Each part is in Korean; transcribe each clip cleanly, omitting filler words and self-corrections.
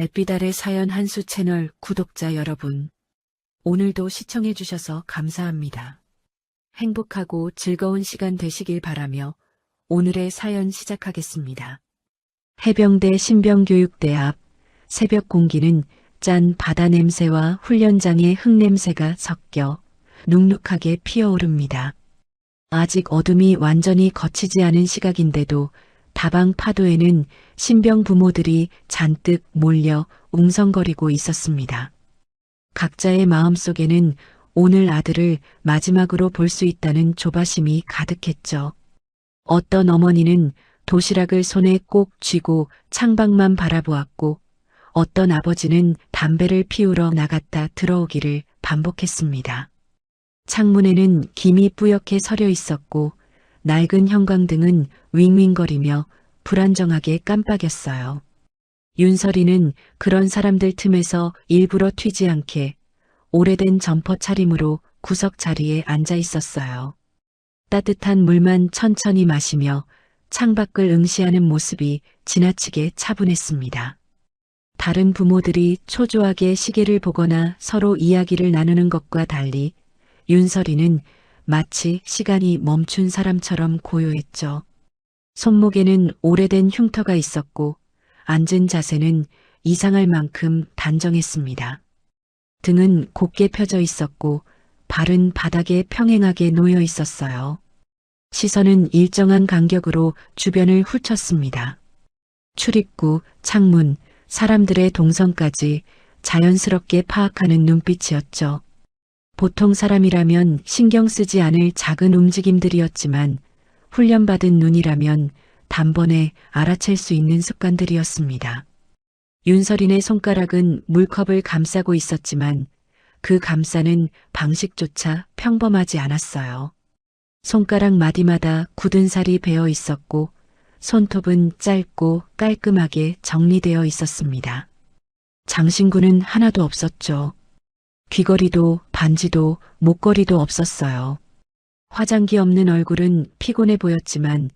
달빛 아래 사연 한수 채널 구독자 여러분, 오늘도 시청해주셔서 감사합니다. 행복하고 즐거운 시간 되시길 바라며 오늘의 사연 시작하겠습니다. 해병대 신병교육대 앞 새벽 공기는 짠 바다 냄새와 훈련장의 흙냄새가 섞여 눅눅하게 피어오릅니다. 아직 어둠이 완전히 걷히지 않은 시각인데도 다방 파도에는 신병 부모들이 잔뜩 몰려 웅성거리고 있었습니다. 각자의 마음속에는 오늘 아들을 마지막으로 볼 수 있다는 조바심이 가득했죠. 어떤 어머니는 도시락을 손에 꼭 쥐고 창밖만 바라보았고, 어떤 아버지는 담배를 피우러 나갔다 들어오기를 반복했습니다. 창문에는 김이 뿌옇게 서려 있었고, 낡은 형광등은 윙윙거리며 불안정하게 깜빡였어요. 윤설이는 그런 사람들 틈에서 일부러 튀지 않게 오래된 점퍼 차림으로 구석 자리에 앉아 있었어요. 따뜻한 물만 천천히 마시며 창밖을 응시하는 모습이 지나치게 차분했습니다. 다른 부모들이 초조하게 시계를 보거나 서로 이야기를 나누는 것과 달리 윤설이는 마치 시간이 멈춘 사람처럼 고요했죠. 손목에는 오래된 흉터가 있었고 앉은 자세는 이상할 만큼 단정했습니다. 등은 곧게 펴져 있었고 발은 바닥에 평행하게 놓여 있었어요. 시선은 일정한 간격으로 주변을 훑었습니다. 출입구, 창문, 사람들의 동선까지 자연스럽게 파악하는 눈빛이었죠. 보통 사람이라면 신경 쓰지 않을 작은 움직임들이었지만 훈련받은 눈이라면 단번에 알아챌 수 있는 습관들이었습니다. 윤설인의 손가락은 물컵을 감싸고 있었지만 그 감싸는 방식조차 평범하지 않았어요. 손가락 마디마다 굳은 살이 배어 있었고 손톱은 짧고 깔끔하게 정리되어 있었습니다. 장신구는 하나도 없었죠. 귀걸이도 반지도 목걸이도 없었어요. 화장기 없는 얼굴은 피곤해 보였지만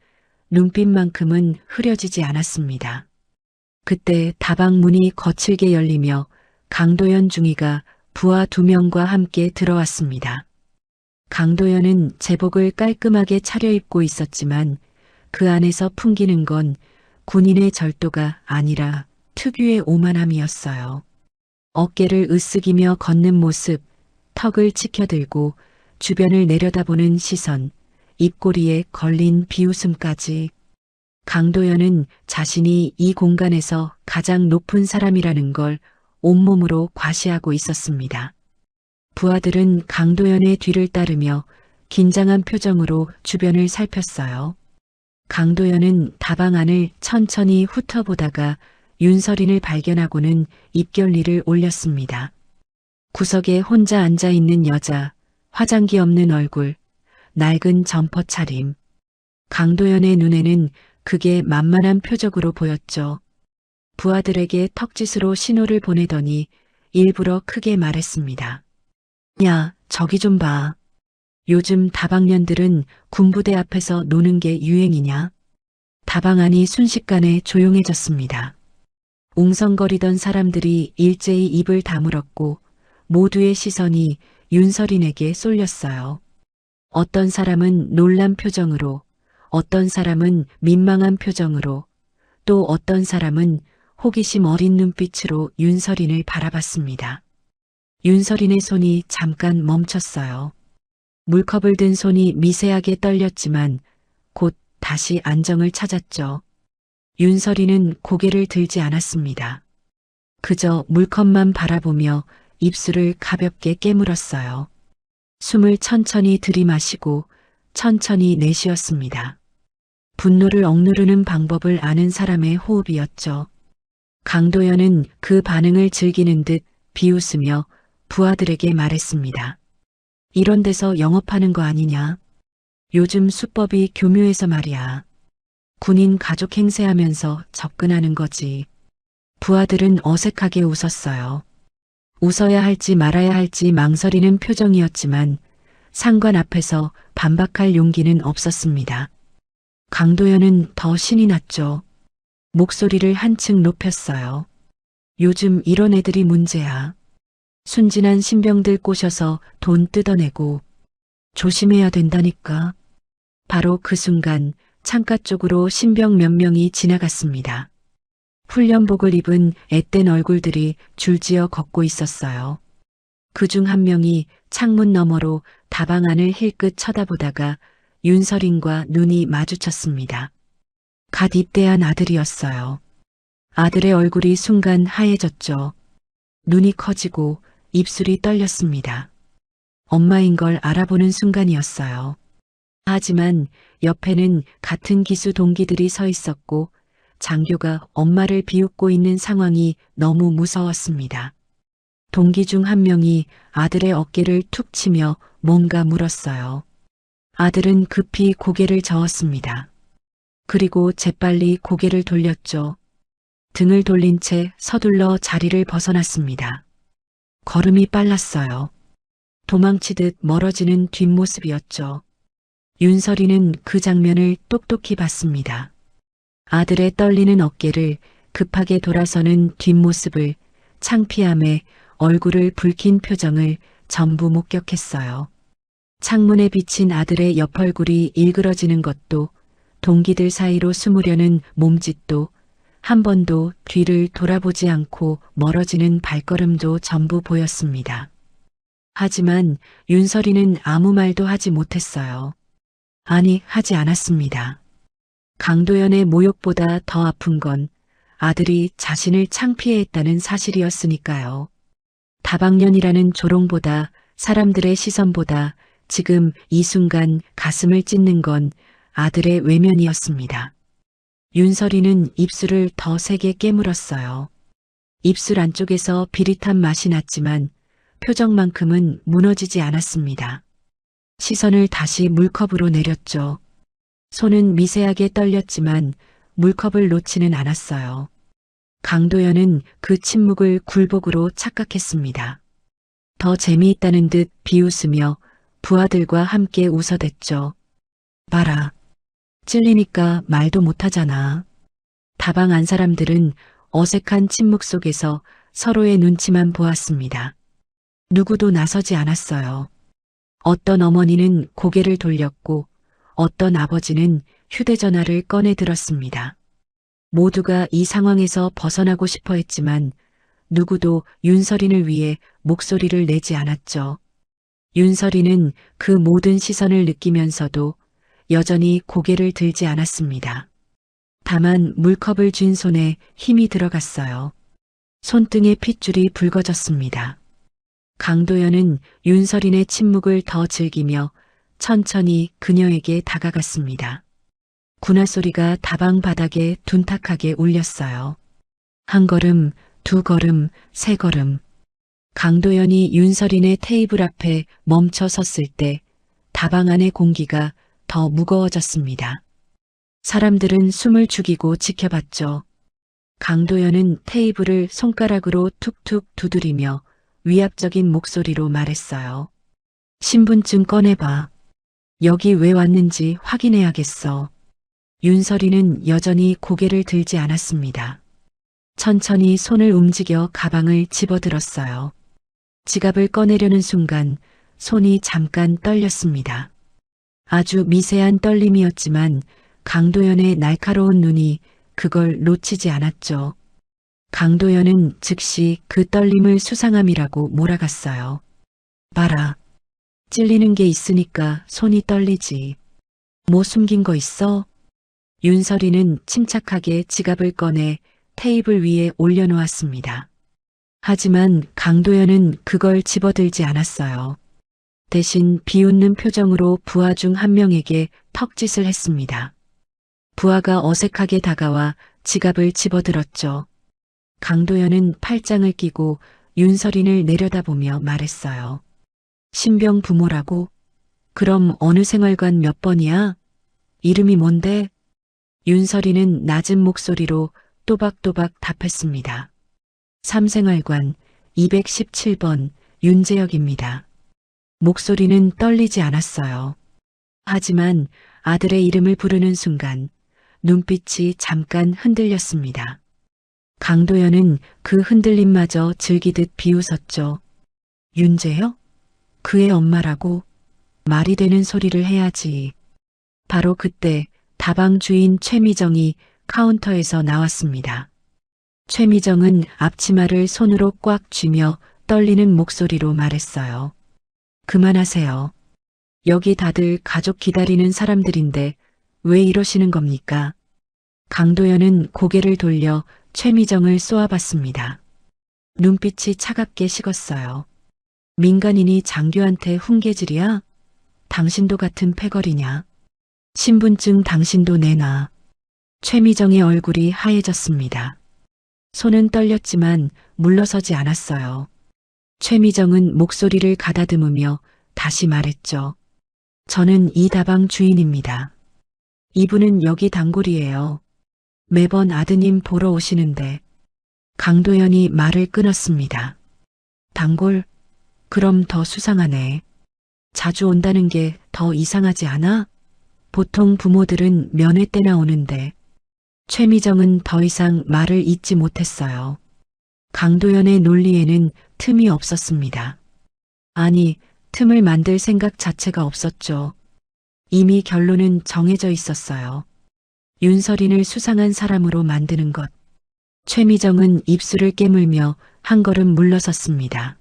눈빛만큼은 흐려지지 않았습니다. 그때 다방 문이 거칠게 열리며 강도연 중위가 부하 2명과 함께 들어왔습니다. 강도연은 제복을 깔끔하게 차려입고 있었지만 그 안에서 풍기는 건 군인의 절도가 아니라 특유의 오만함이었어요. 어깨를 으쓱이며 걷는 모습, 턱을 치켜들고 주변을 내려다보는 시선, 입꼬리에 걸린 비웃음까지. 강도연은 자신이 이 공간에서 가장 높은 사람이라는 걸 온몸으로 과시하고 있었습니다. 부하들은 강도연의 뒤를 따르며 긴장한 표정으로 주변을 살폈어요. 강도연은 다방 안을 천천히 훑어보다가 윤설인을 발견하고는 입결리를 올렸습니다. 구석에 혼자 앉아있는 여자, 화장기 없는 얼굴, 낡은 점퍼 차림. 강도연의 눈에는 그게 만만한 표적으로 보였죠. 부하들에게 턱짓으로 신호를 보내더니 일부러 크게 말했습니다. 야, 저기 좀 봐. 요즘 다방년들은 군부대 앞에서 노는 게 유행이냐? 다방 안이 순식간에 조용해졌습니다. 웅성거리던 사람들이 일제히 입을 다물었고 모두의 시선이 윤설인에게 쏠렸어요. 어떤 사람은 놀란 표정으로, 어떤 사람은 민망한 표정으로, 또 어떤 사람은 호기심 어린 눈빛으로 윤설인을 바라봤습니다. 윤설인의 손이 잠깐 멈췄어요. 물컵을 든 손이 미세하게 떨렸지만 곧 다시 안정을 찾았죠. 윤설이는 고개를 들지 않았습니다. 그저 물컵만 바라보며 입술을 가볍게 깨물었어요. 숨을 천천히 들이마시고 천천히 내쉬었습니다. 분노를 억누르는 방법을 아는 사람의 호흡이었죠. 강도연은 그 반응을 즐기는 듯 비웃으며 부하들에게 말했습니다. 이런 데서 영업하는 거 아니냐? 요즘 수법이 교묘해서 말이야. 군인 가족 행세하면서 접근하는 거지. 부하들은 어색하게 웃었어요. 웃어야 할지 말아야 할지 망설이는 표정이었지만 상관 앞에서 반박할 용기는 없었습니다. 강도연은 더 신이 났죠. 목소리를 한층 높였어요. 요즘 이런 애들이 문제야. 순진한 신병들 꼬셔서 돈 뜯어내고 조심해야 된다니까. 바로 그 순간 창가 쪽으로 신병 몇 명이 지나갔습니다. 훈련복을 입은 앳된 얼굴들이 줄지어 걷고 있었어요. 그중 한 명이 창문 너머로 다방 안을 힐끗 쳐다보다가 윤설인과 눈이 마주쳤습니다. 갓 입대한 아들이었어요. 아들의 얼굴이 순간 하얘졌죠. 눈이 커지고 입술이 떨렸습니다. 엄마인 걸 알아보는 순간이었어요. 하지만 옆에는 같은 기수 동기들이 서 있었고 장교가 엄마를 비웃고 있는 상황이 너무 무서웠습니다. 동기 중 한 명이 아들의 어깨를 툭 치며 뭔가 물었어요. 아들은 급히 고개를 저었습니다. 그리고 재빨리 고개를 돌렸죠. 등을 돌린 채 서둘러 자리를 벗어났습니다. 걸음이 빨랐어요. 도망치듯 멀어지는 뒷모습이었죠. 윤설이는 그 장면을 똑똑히 봤습니다. 아들의 떨리는 어깨를 급하게 돌아서는 뒷모습을 창피함에 얼굴을 붉힌 표정을 전부 목격했어요. 창문에 비친 아들의 옆얼굴이 일그러지는 것도 동기들 사이로 숨으려는 몸짓도 한 번도 뒤를 돌아보지 않고 멀어지는 발걸음도 전부 보였습니다. 하지만 윤설이는 아무 말도 하지 못했어요. 아니, 하지 않았습니다. 강도연의 모욕보다 더 아픈 건 아들이 자신을 창피해했다는 사실이었으니까요. 다방면이라는 조롱보다 사람들의 시선보다 지금 이 순간 가슴을 찢는 건 아들의 외면이었습니다. 윤설이는 입술을 더 세게 깨물었어요. 입술 안쪽에서 비릿한 맛이 났지만 표정만큼은 무너지지 않았습니다. 시선을 다시 물컵으로 내렸죠. 손은 미세하게 떨렸지만 물컵을 놓지는 않았어요. 강도연은 그 침묵을 굴복으로 착각했습니다. 더 재미있다는 듯 비웃으며 부하들과 함께 웃어댔죠. 봐라. 찔리니까 말도 못하잖아. 다방 안 사람들은 어색한 침묵 속에서 서로의 눈치만 보았습니다. 누구도 나서지 않았어요. 어떤 어머니는 고개를 돌렸고 어떤 아버지는 휴대전화를 꺼내 들었습니다. 모두가 이 상황에서 벗어나고 싶어 했지만 누구도 윤설인을 위해 목소리를 내지 않았죠. 윤설이는 그 모든 시선을 느끼면서도 여전히 고개를 들지 않았습니다. 다만 물컵을 쥔 손에 힘이 들어갔어요. 손등의 핏줄이 붉어졌습니다. 강도연은 윤설인의 침묵을 더 즐기며 천천히 그녀에게 다가갔습니다. 군화 소리가 다방 바닥에 둔탁하게 울렸어요. 한 걸음, 두 걸음, 세 걸음. 강도연이 윤설인의 테이블 앞에 멈춰 섰을 때 다방 안의 공기가 더 무거워졌습니다. 사람들은 숨을 죽이고 지켜봤죠. 강도연은 테이블을 손가락으로 툭툭 두드리며 위압적인 목소리로 말했어요. 신분증 꺼내봐. 여기 왜 왔는지 확인해야겠어. 윤설이는 여전히 고개를 들지 않았습니다. 천천히 손을 움직여 가방을 집어들었어요. 지갑을 꺼내려는 순간 손이 잠깐 떨렸습니다. 아주 미세한 떨림이었지만 강도연의 날카로운 눈이 그걸 놓치지 않았죠. 강도연은 즉시 그 떨림을 수상함이라고 몰아갔어요. 봐라. 찔리는 게 있으니까 손이 떨리지. 뭐 숨긴 거 있어? 윤설이는 침착하게 지갑을 꺼내 테이블 위에 올려놓았습니다. 하지만 강도연은 그걸 집어들지 않았어요. 대신 비웃는 표정으로 부하 중 한 명에게 턱짓을 했습니다. 부하가 어색하게 다가와 지갑을 집어들었죠. 강도연은 팔짱을 끼고 윤설인을 내려다보며 말했어요. 신병 부모라고? 그럼 어느 생활관 몇 번이야? 이름이 뭔데? 윤설이는 낮은 목소리로 또박또박 답했습니다. 3생활관 217번 윤재혁입니다. 목소리는 떨리지 않았어요. 하지만 아들의 이름을 부르는 순간 눈빛이 잠깐 흔들렸습니다. 강도연은 그 흔들림마저 즐기듯 비웃었죠. 윤재요? 그의 엄마라고? 말이 되는 소리를 해야지. 바로 그때 다방 주인 최미정이 카운터에서 나왔습니다. 최미정은 앞치마를 손으로 꽉 쥐며 떨리는 목소리로 말했어요. 그만하세요. 여기 다들 가족 기다리는 사람들인데 왜 이러시는 겁니까? 강도연은 고개를 돌려 최미정을 쏘아봤습니다. 눈빛이 차갑게 식었어요. 민간인이 장교한테 훈계질이야? 당신도 같은 패거리냐? 신분증 당신도 내놔. 최미정의 얼굴이 하얘졌습니다. 손은 떨렸지만 물러서지 않았어요. 최미정은 목소리를 가다듬으며 다시 말했죠. 저는 이 다방 주인입니다. 이분은 여기 단골이에요. 매번 아드님 보러 오시는데. 강도연이 말을 끊었습니다. 단골? 그럼 더 수상하네. 자주 온다는 게 더 이상하지 않아? 보통 부모들은 면회 때나 오는데. 최미정은 더 이상 말을 잇지 못했어요. 강도연의 논리에는 틈이 없었습니다. 아니, 틈을 만들 생각 자체가 없었죠. 이미 결론은 정해져 있었어요. 윤서린을 수상한 사람으로 만드는 것. 최미정은 입술을 깨물며 한 걸음 물러섰습니다.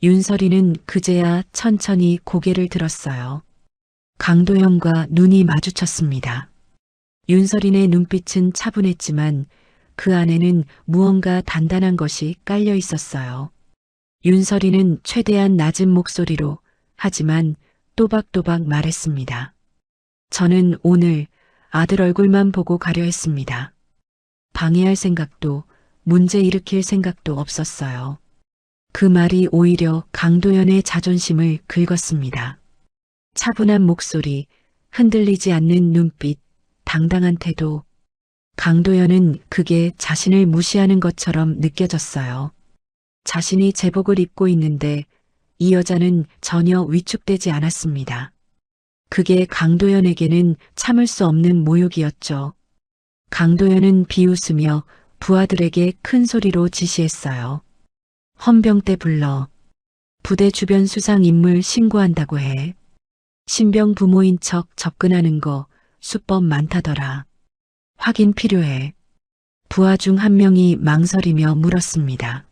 윤서린은 그제야 천천히 고개를 들었어요. 강도연과 눈이 마주쳤습니다. 윤서린의 눈빛은 차분했지만 그 안에는 무언가 단단한 것이 깔려 있었어요. 윤서린은 최대한 낮은 목소리로 하지만 또박또박 말했습니다. 저는 오늘 아들 얼굴만 보고 가려 했습니다. 방해할 생각도 문제 일으킬 생각도 없었어요. 그 말이 오히려 강도연의 자존심을 긁었습니다. 차분한 목소리, 흔들리지 않는 눈빛, 당당한 태도. 강도연은 그게 자신을 무시하는 것처럼 느껴졌어요. 자신이 제복을 입고 있는데 이 여자는 전혀 위축되지 않았습니다. 그게 강도연에게는 참을 수 없는 모욕이었죠. 강도연은 비웃으며 부하들에게 큰 소리로 지시했어요. 헌병대 불러. 부대 주변 수상 인물 신고한다고 해. 신병 부모인 척 접근하는 거 수법 많다더라. 확인 필요해. 부하 중 한 명이 망설이며 물었습니다.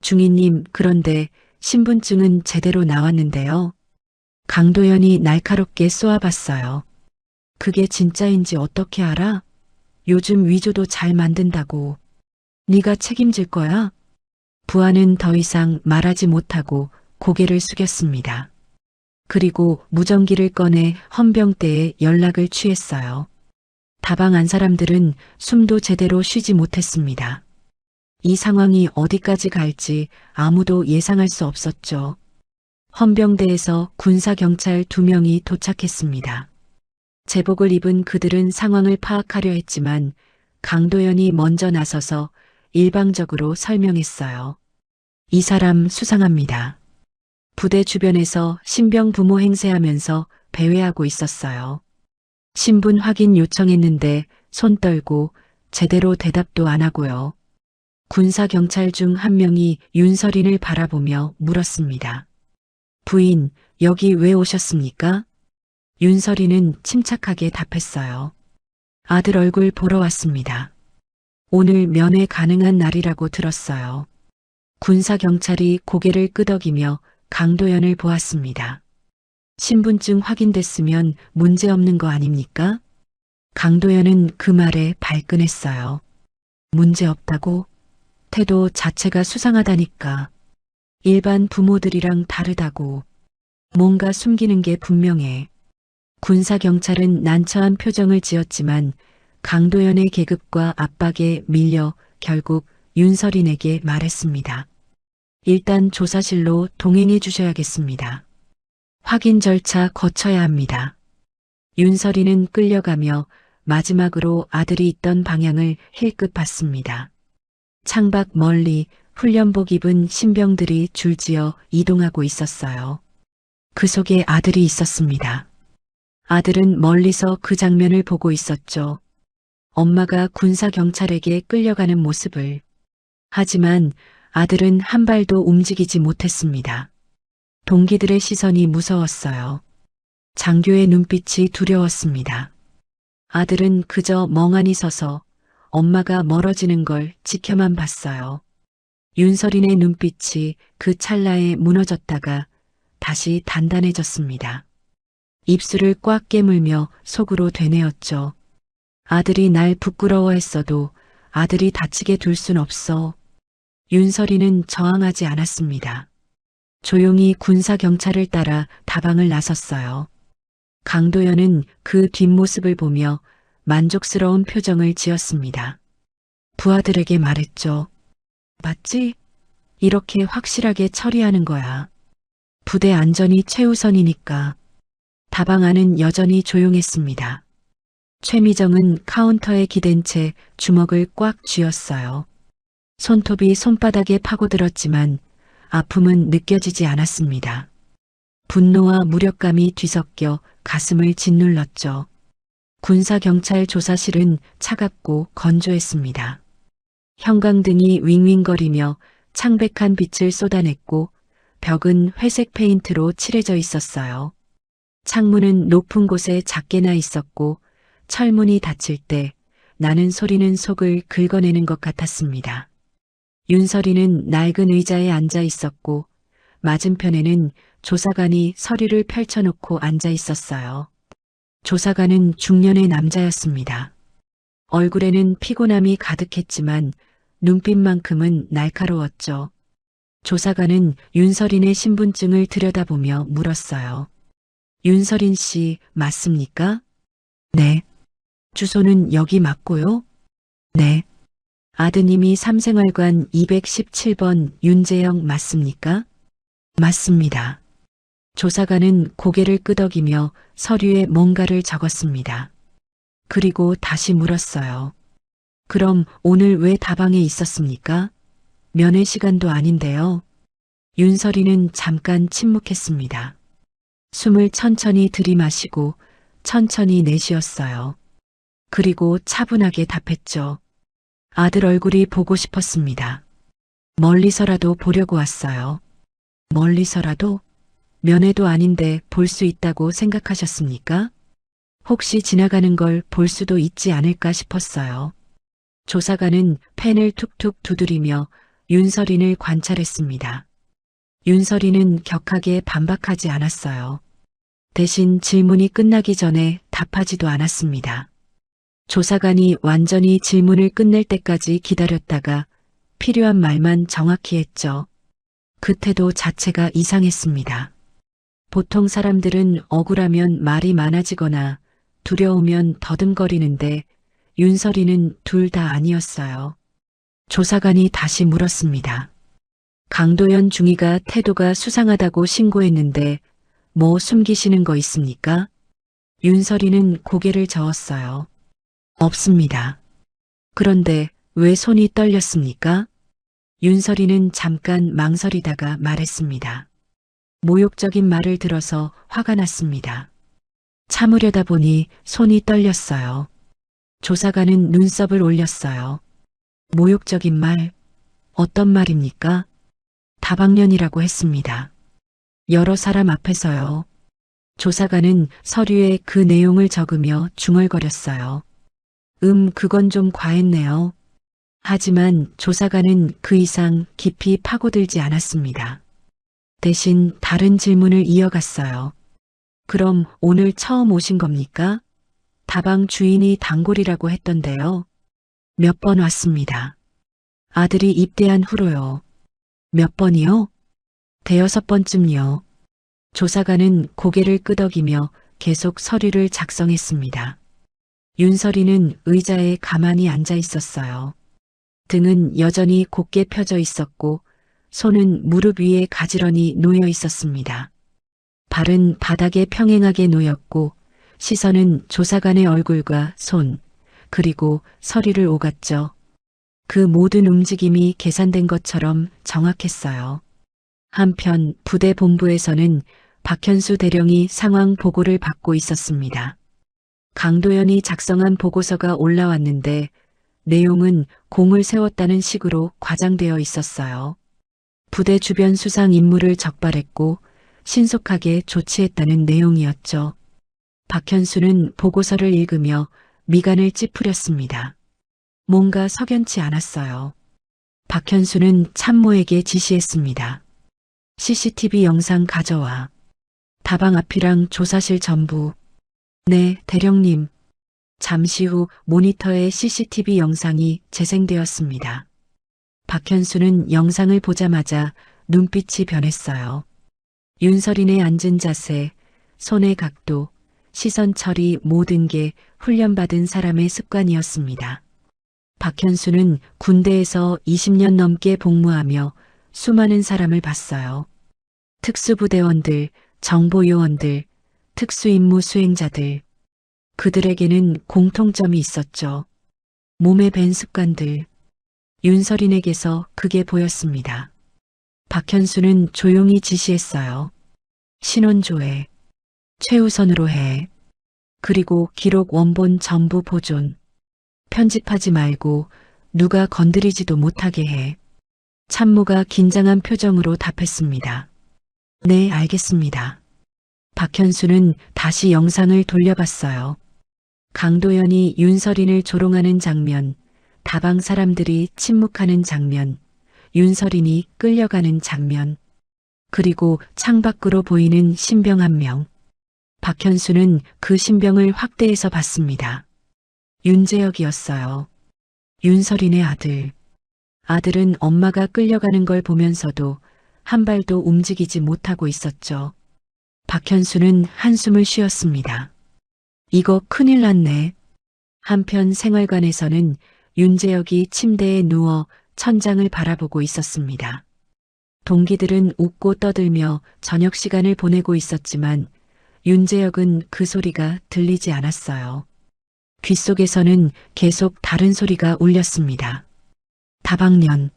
중위님, 그런데 신분증은 제대로 나왔는데요. 강도연이 날카롭게 쏘아봤어요. 그게 진짜인지 어떻게 알아? 요즘 위조도 잘 만든다고. 네가 책임질 거야? 부하는 더 이상 말하지 못하고 고개를 숙였습니다. 그리고 무전기를 꺼내 헌병대에 연락을 취했어요. 다방 안 사람들은 숨도 제대로 쉬지 못했습니다. 이 상황이 어디까지 갈지 아무도 예상할 수 없었죠. 헌병대에서 군사경찰 2명이 도착했습니다. 제복을 입은 그들은 상황을 파악하려 했지만 강도연이 먼저 나서서 일방적으로 설명했어요. 이 사람 수상합니다. 부대 주변에서 신병 부모 행세하면서 배회하고 있었어요. 신분 확인 요청했는데 손 떨고 제대로 대답도 안 하고요. 군사경찰 중 한 명이 윤서린을 바라보며 물었습니다. 부인, 여기 왜 오셨습니까? 윤서린은 침착하게 답했어요. 아들 얼굴 보러 왔습니다. 오늘 면회 가능한 날이라고 들었어요. 군사경찰이 고개를 끄덕이며 강도연을 보았습니다. 신분증 확인됐으면 문제없는 거 아닙니까? 강도연은 그 말에 발끈했어요. 문제없다고? 태도 자체가 수상하다니까. 일반 부모들이랑 다르다고. 뭔가 숨기는 게 분명해. 군사경찰은 난처한 표정을 지었지만 강도연의 계급과 압박에 밀려 결국 윤서린에게 말했습니다. 일단 조사실로 동행해 주셔야겠습니다. 확인 절차 거쳐야 합니다. 윤서린은 끌려가며 마지막으로 아들이 있던 방향을 힐끗 봤습니다. 창밖 멀리 훈련복 입은 신병들이 줄지어 이동하고 있었어요. 그 속에 아들이 있었습니다. 아들은 멀리서 그 장면을 보고 있었죠. 엄마가 군사경찰에게 끌려가는 모습을. 하지만 아들은 한 발도 움직이지 못했습니다. 동기들의 시선이 무서웠어요. 장교의 눈빛이 두려웠습니다. 아들은 그저 멍하니 서서 엄마가 멀어지는 걸 지켜만 봤어요. 윤설인의 눈빛이 그 찰나에 무너졌다가 다시 단단해졌습니다. 입술을 꽉 깨물며 속으로 되뇌었죠. 아들이 날 부끄러워했어도 아들이 다치게 둘 순 없어. 윤설이는 저항하지 않았습니다. 조용히 군사경찰을 따라 다방을 나섰어요. 강도연은 그 뒷모습을 보며 만족스러운 표정을 지었습니다. 부하들에게 말했죠. 맞지? 이렇게 확실하게 처리하는 거야. 부대 안전이 최우선이니까. 다방 안은 여전히 조용했습니다. 최미정은 카운터에 기댄 채 주먹을 꽉 쥐었어요. 손톱이 손바닥에 파고들었지만 아픔은 느껴지지 않았습니다. 분노와 무력감이 뒤섞여 가슴을 짓눌렀죠. 군사경찰 조사실은 차갑고 건조했습니다. 형광등이 윙윙거리며 창백한 빛을 쏟아냈고 벽은 회색 페인트로 칠해져 있었어요. 창문은 높은 곳에 작게 나 있었고 철문이 닫힐 때 나는 소리는 속을 긁어내는 것 같았습니다. 윤설이는 낡은 의자에 앉아 있었고 맞은편에는 조사관이 서류를 펼쳐놓고 앉아 있었어요. 조사관은 중년의 남자였습니다. 얼굴에는 피곤함이 가득했지만 눈빛만큼은 날카로웠죠. 조사관은 윤설인의 신분증을 들여다보며 물었어요. 윤설인 씨 맞습니까? 네. 주소는 여기 맞고요? 네. 아드님이 삼생활관 217번 윤재영 맞습니까? 맞습니다. 조사관은 고개를 끄덕이며 서류에 뭔가를 적었습니다. 그리고 다시 물었어요. 그럼 오늘 왜 다방에 있었습니까? 면회 시간도 아닌데요. 윤설이는 잠깐 침묵했습니다. 숨을 천천히 들이마시고 천천히 내쉬었어요. 그리고 차분하게 답했죠. 아들 얼굴이 보고 싶었습니다. 멀리서라도 보려고 왔어요. 멀리서라도? 면회도 아닌데 볼 수 있다고 생각하셨습니까? 혹시 지나가는 걸 볼 수도 있지 않을까 싶었어요. 조사관은 펜을 툭툭 두드리며 윤설인을 관찰했습니다. 윤설인은 격하게 반박하지 않았어요. 대신 질문이 끝나기 전에 답하지도 않았습니다. 조사관이 완전히 질문을 끝낼 때까지 기다렸다가 필요한 말만 정확히 했죠. 그 태도 자체가 이상했습니다. 보통 사람들은 억울하면 말이 많아지거나 두려우면 더듬거리는데 윤설이는 둘 다 아니었어요. 조사관이 다시 물었습니다. 강도연 중위가 태도가 수상하다고 신고했는데 뭐 숨기시는 거 있습니까? 윤설이는 고개를 저었어요. 없습니다. 그런데 왜 손이 떨렸습니까? 윤설이는 잠깐 망설이다가 말했습니다. 모욕적인 말을 들어서 화가 났습니다. 참으려다 보니 손이 떨렸어요. 조사관은 눈썹을 올렸어요. 모욕적인 말? 어떤 말입니까? 다방면이라고 했습니다. 여러 사람 앞에서요. 조사관은 서류에 그 내용을 적으며 중얼거렸어요. 그건 좀 과했네요. 하지만 조사관은 그 이상 깊이 파고들지 않았습니다. 대신 다른 질문을 이어갔어요. 그럼 오늘 처음 오신 겁니까? 다방 주인이 단골이라고 했던데요. 몇 번 왔습니다. 아들이 입대한 후로요. 몇 번이요? 대여섯 번쯤요. 조사관은 고개를 끄덕이며 계속 서류를 작성했습니다. 윤설이는 의자에 가만히 앉아 있었어요. 등은 여전히 곧게 펴져 있었고 손은 무릎 위에 가지런히 놓여 있었습니다. 발은 바닥에 평행하게 놓였고 시선은 조사관의 얼굴과 손, 그리고 서리를 오갔죠. 그 모든 움직임이 계산된 것처럼 정확했어요. 한편 부대 본부에서는 박현수 대령이 상황 보고를 받고 있었습니다. 강도연이 작성한 보고서가 올라왔는데 내용은 공을 세웠다는 식으로 과장되어 있었어요. 부대 주변 수상 인물을 적발했고 신속하게 조치했다는 내용이었죠. 박현수는 보고서를 읽으며 미간을 찌푸렸습니다. 뭔가 석연치 않았어요. 박현수는 참모에게 지시했습니다. CCTV 영상 가져와. 다방 앞이랑 조사실 전부. 네, 대령님. 잠시 후 모니터에 CCTV 영상이 재생되었습니다. 박현수는 영상을 보자마자 눈빛이 변했어요. 윤설인의 앉은 자세, 손의 각도, 시선 처리 모든 게 훈련받은 사람의 습관이었습니다. 박현수는 군대에서 20년 넘게 복무하며 수많은 사람을 봤어요. 특수부대원들, 정보요원들, 특수임무 수행자들. 그들에게는 공통점이 있었죠. 몸에 밴 습관들. 윤설인에게서 그게 보였습니다. 박현수는 조용히 지시했어요. 신원조회. 최우선으로 해. 그리고 기록 원본 전부 보존. 편집하지 말고 누가 건드리지도 못하게 해. 참모가 긴장한 표정으로 답했습니다. 네, 알겠습니다. 박현수는 다시 영상을 돌려봤어요. 강도연이 윤설인을 조롱하는 장면, 다방 사람들이 침묵하는 장면, 윤설인이 끌려가는 장면, 그리고 창밖으로 보이는 신병 한 명. 박현수는 그 신병을 확대해서 봤습니다. 윤재혁이었어요. 윤설인의 아들. 아들은 엄마가 끌려가는 걸 보면서도 한 발도 움직이지 못하고 있었죠. 박현수는 한숨을 쉬었습니다. 이거 큰일 났네. 한편 생활관에서는 윤재혁이 침대에 누워 천장을 바라보고 있었습니다. 동기들은 웃고 떠들며 저녁 시간을 보내고 있었지만 윤재혁은 그 소리가 들리지 않았어요. 귓속에서는 계속 다른 소리가 울렸습니다. 다방년.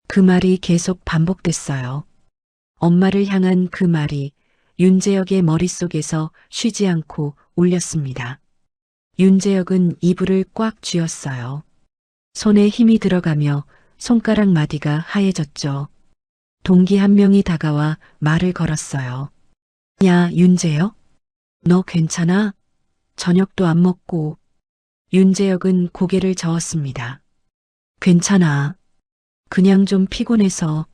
그 말이 계속 반복됐어요. 엄마를 향한 그 말이 윤재혁의 머릿속에서 쉬지 않고 울렸습니다. 윤재혁은 이불을 꽉 쥐었어요. 손에 힘이 들어가며 손가락 마디가 하얘졌죠. 동기 한 명이 다가와 말을 걸었어요. 야, 윤재혁? 너 괜찮아? 저녁도 안 먹고. 윤재혁은 고개를 저었습니다. 괜찮아. 그냥 좀 피곤해서.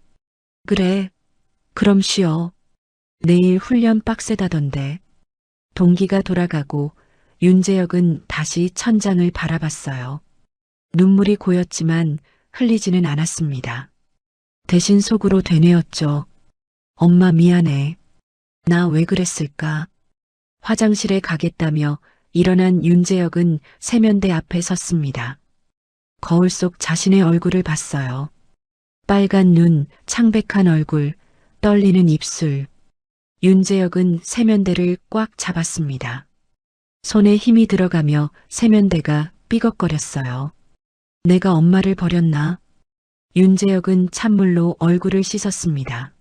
그래. 그럼 쉬어. 내일 훈련 빡세다던데. 동기가 돌아가고 윤재혁은 다시 천장을 바라봤어요. 눈물이 고였지만 흘리지는 않았습니다. 대신 속으로 되뇌었죠. 엄마 미안해. 나 왜 그랬을까? 화장실에 가겠다며 일어난 윤재혁은 세면대 앞에 섰습니다. 거울 속 자신의 얼굴을 봤어요. 빨간 눈, 창백한 얼굴, 떨리는 입술. 윤재혁은 세면대를 꽉 잡았습니다. 손에 힘이 들어가며 세면대가 삐걱거렸어요. 내가 엄마를 버렸나? 윤재혁은 찬물로 얼굴을 씻었습니다.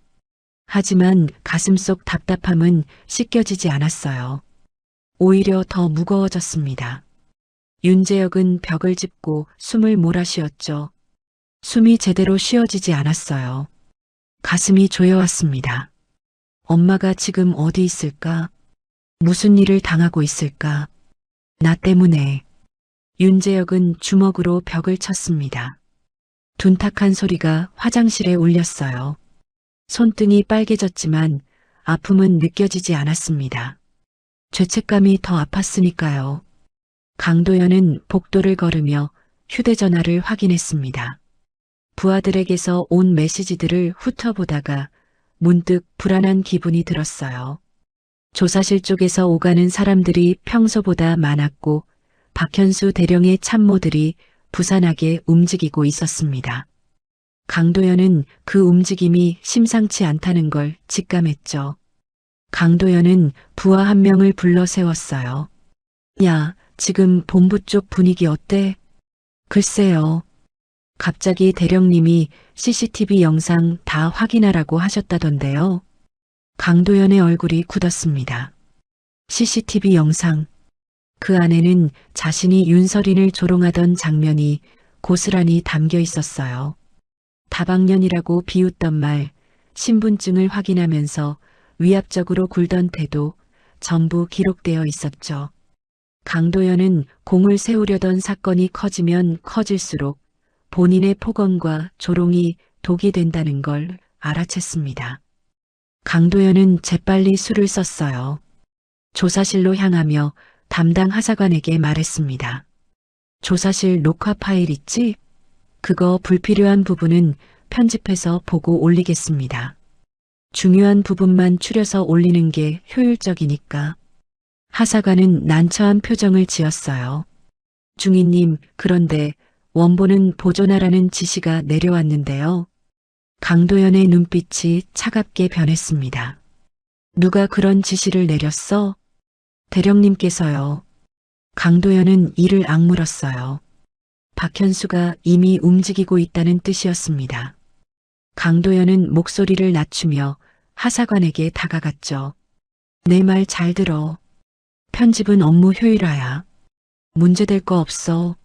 하지만 가슴속 답답함은 씻겨지지 않았어요. 오히려 더 무거워졌습니다. 윤재혁은 벽을 짚고 숨을 몰아쉬었죠. 숨이 제대로 쉬어지지 않았어요. 가슴이 조여왔습니다. 엄마가 지금 어디 있을까? 무슨 일을 당하고 있을까? 나 때문에. 윤재혁은 주먹으로 벽을 쳤습니다. 둔탁한 소리가 화장실에 울렸어요. 손등이 빨개졌지만 아픔은 느껴지지 않았습니다. 죄책감이 더 아팠으니까요. 강도연은 복도를 걸으며 휴대전화를 확인했습니다. 부하들에게서 온 메시지들을 훑어보다가 문득 불안한 기분이 들었어요. 조사실 쪽에서 오가는 사람들이 평소보다 많았고 박현수 대령의 참모들이 부산하게 움직이고 있었습니다. 강도연은 그 움직임이 심상치 않다는 걸 직감했죠. 강도연은 부하 한 명을 불러 세웠어요. 야, 지금 본부 쪽 분위기 어때? 글쎄요. 갑자기 대령님이 CCTV 영상 다 확인하라고 하셨다던데요. 강도연의 얼굴이 굳었습니다. CCTV 영상. 그 안에는 자신이 윤서린을 조롱하던 장면이 고스란히 담겨 있었어요. 다방면이라고 비웃던 말, 신분증을 확인하면서 위압적으로 굴던 태도, 전부 기록되어 있었죠. 강도연은 공을 세우려던 사건이 커지면 커질수록 본인의 폭언과 조롱이 독이 된다는 걸 알아챘습니다. 강도연은 재빨리 술을 썼어요. 조사실로 향하며 담당 하사관에게 말했습니다. 조사실 녹화 파일 있지? 그거 불필요한 부분은 편집해서 보고 올리겠습니다. 중요한 부분만 추려서 올리는 게 효율적이니까. 하사관은 난처한 표정을 지었어요. 중위님, 그런데 원본은 보존하라는 지시가 내려왔는데요. 강도연의 눈빛이 차갑게 변했습니다. 누가 그런 지시를 내렸어? 대령님께서요. 강도연은 이를 악물었어요. 박현수가 이미 움직이고 있다는 뜻이었습니다. 강도연은 목소리를 낮추며 하사관에게 다가갔죠. 내 말 잘 들어. 편집은 업무 효율화야. 문제될 거 없어.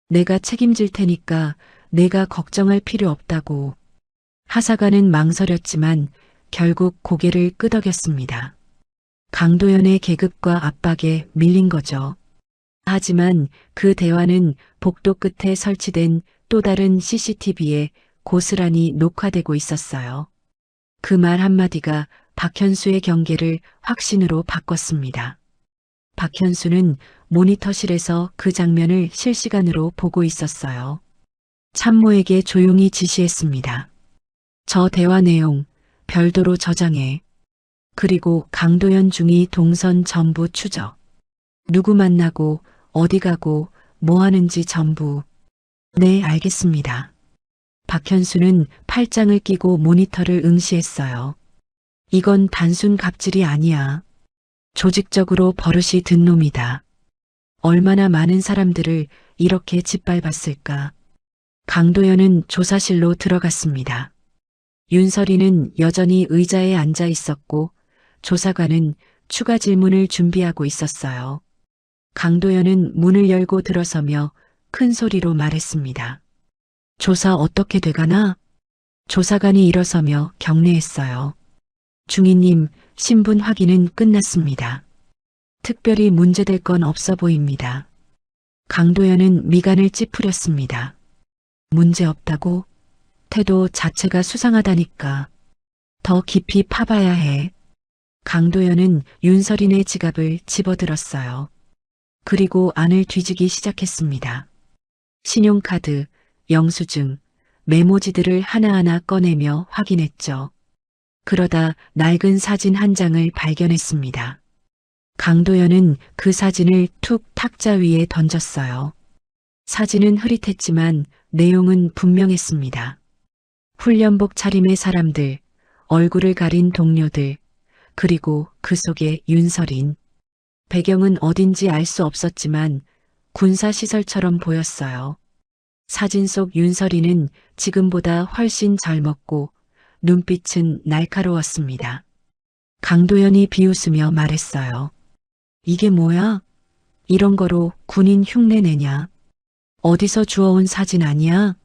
내가 책임질 테니까 내가 걱정할 필요 없다고. 하사관은 망설였지만 결국 고개를 끄덕였습니다. 강도연의 계급과 압박에 밀린 거죠. 하지만 그 대화는 복도 끝에 설치된 또 다른 CCTV에 고스란히 녹화되고 있었어요. 그 말 한마디가 박현수의 경계를 확신으로 바꿨습니다. 박현수는 모니터실에서 그 장면을 실시간으로 보고 있었어요. 참모에게 조용히 지시했습니다. 저 대화 내용 별도로 저장해. 그리고 강도연 중위 동선 전부 추적. 누구 만나고 어디 가고 뭐 하는지 전부. 네, 알겠습니다. 박현수는 팔짱을 끼고 모니터를 응시했어요. 이건 단순 갑질이 아니야. 조직적으로 버릇이 든 놈이다. 얼마나 많은 사람들을 이렇게 짓밟았을까. 강도연은 조사실로 들어갔습니다. 윤설이는 여전히 의자에 앉아 있었고 조사관은 추가 질문을 준비하고 있었어요. 강도연은 문을 열고 들어서며 큰 소리로 말했습니다. 조사 어떻게 돼가나? 조사관이 일어서며 경례했어요. 중위님, 신분 확인은 끝났습니다. 특별히 문제될 건 없어 보입니다. 강도연은 미간을 찌푸렸습니다. 문제 없다고? 태도 자체가 수상하다니까. 더 깊이 파봐야 해. 강도연은 윤설인의 지갑을 집어들었어요. 그리고 안을 뒤지기 시작했습니다. 신용카드, 영수증, 메모지들을 하나하나 꺼내며 확인했죠. 그러다 낡은 사진 한 장을 발견했습니다. 강도연은 그 사진을 툭 탁자 위에 던졌어요. 사진은 흐릿했지만 내용은 분명했습니다. 훈련복 차림의 사람들, 얼굴을 가린 동료들, 그리고 그 속에 윤설인. 배경은 어딘지 알 수 없었지만 군사시설처럼 보였어요. 사진 속 윤설이는 지금보다 훨씬 젊었고 눈빛은 날카로웠습니다. 강도연이 비웃으며 말했어요. 이게 뭐야? 이런 거로 군인 흉내 내냐? 어디서 주워온 사진 아니야?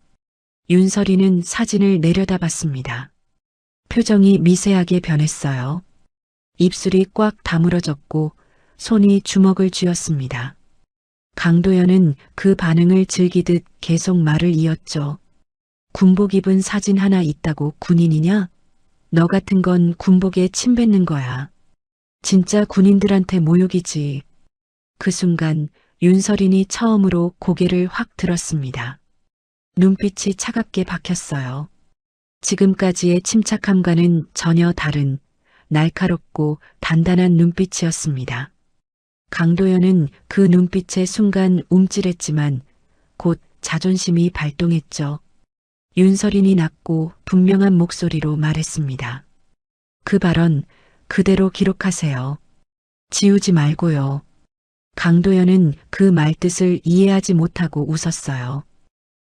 윤설이는 사진을 내려다봤습니다. 표정이 미세하게 변했어요. 입술이 꽉 다물어졌고 손이 주먹을 쥐었습니다. 강도연은 그 반응을 즐기듯 계속 말을 이었죠. 군복 입은 사진 하나 있다고 군인이냐? 너 같은 건 군복에 침 뱉는 거야. 진짜 군인들한테 모욕이지. 그 순간 윤설인이 처음으로 고개를 확 들었습니다. 눈빛이 차갑게 박혔어요. 지금까지의 침착함과는 전혀 다른 날카롭고 단단한 눈빛이었습니다. 강도연은 그 눈빛에 순간 움찔했지만 곧 자존심이 발동했죠. 윤설인이 낮고 분명한 목소리로 말했습니다. 그 발언 그대로 기록하세요. 지우지 말고요. 강도연은 그 말뜻을 이해하지 못하고 웃었어요.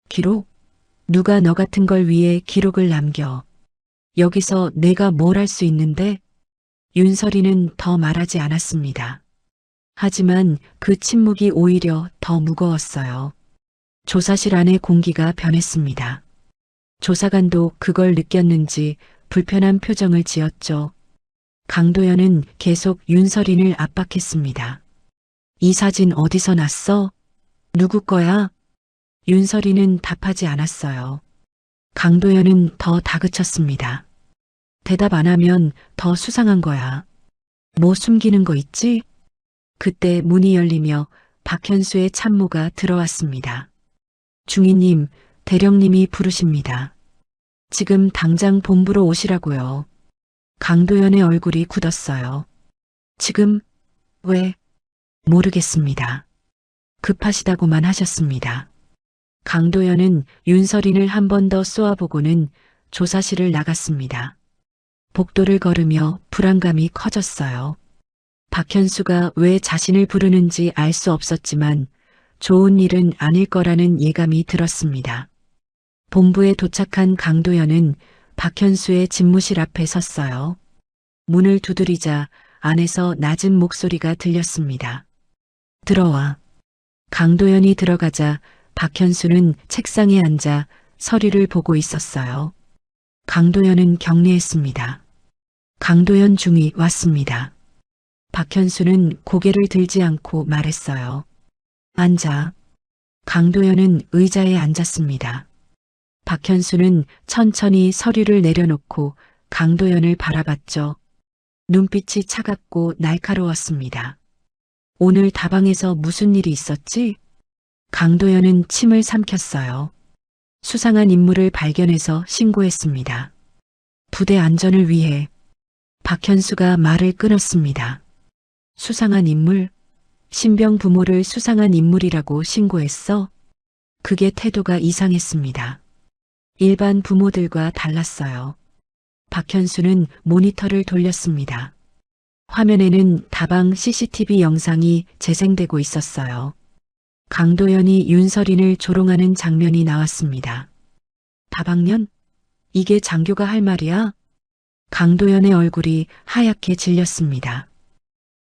기록? 누가 너 같은 걸 위해 기록을 남겨. 여기서 내가 뭘 할 수 있는데? 윤설이는 더 말하지 않았습니다. 하지만 그 침묵이 오히려 더 무거웠어요. 조사실 안의 공기가 변했습니다. 조사관도 그걸 느꼈는지 불편한 표정을 지었죠. 강도연은 계속 윤설인을 압박했습니다. 이 사진 어디서 났어? 누구 거야? 윤설이는 답하지 않았어요. 강도연은 더 다그쳤습니다. 대답 안 하면 더 수상한 거야. 뭐 숨기는 거 있지? 그때 문이 열리며 박현수의 참모가 들어왔습니다. 중위님, 대령님이 부르십니다. 지금 당장 본부로 오시라고요. 강도연의 얼굴이 굳었어요. 지금? 왜? 모르겠습니다. 급하시다고만 하셨습니다. 강도연은 윤설인을 한 번 더 쏘아보고는 조사실을 나갔습니다. 복도를 걸으며 불안감이 커졌어요. 박현수가 왜 자신을 부르는지 알 수 없었지만 좋은 일은 아닐 거라는 예감이 들었습니다. 본부에 도착한 강도연은 박현수의 집무실 앞에 섰어요. 문을 두드리자 안에서 낮은 목소리가 들렸습니다. 들어와. 강도연이 들어가자 박현수는 책상에 앉아 서류를 보고 있었어요. 강도연은 격리했습니다. 강도연 중위 왔습니다. 박현수는 고개를 들지 않고 말했어요. 앉아. 강도연은 의자에 앉았습니다. 박현수는 천천히 서류를 내려놓고 강도연을 바라봤죠. 눈빛이 차갑고 날카로웠습니다. 오늘 다방에서 무슨 일이 있었지? 강도연은 침을 삼켰어요. 수상한 인물을 발견해서 신고했습니다. 부대 안전을 위해. 박현수가 말을 끊었습니다. 수상한 인물? 신병 부모를 수상한 인물이라고 신고했어? 그게 태도가 이상했습니다. 일반 부모들과 달랐어요. 박현수는 모니터를 돌렸습니다. 화면에는 다방 CCTV 영상이 재생되고 있었어요. 강도연이 윤설인을 조롱하는 장면이 나왔습니다. 다방년? 이게 장교가 할 말이야? 강도연의 얼굴이 하얗게 질렸습니다.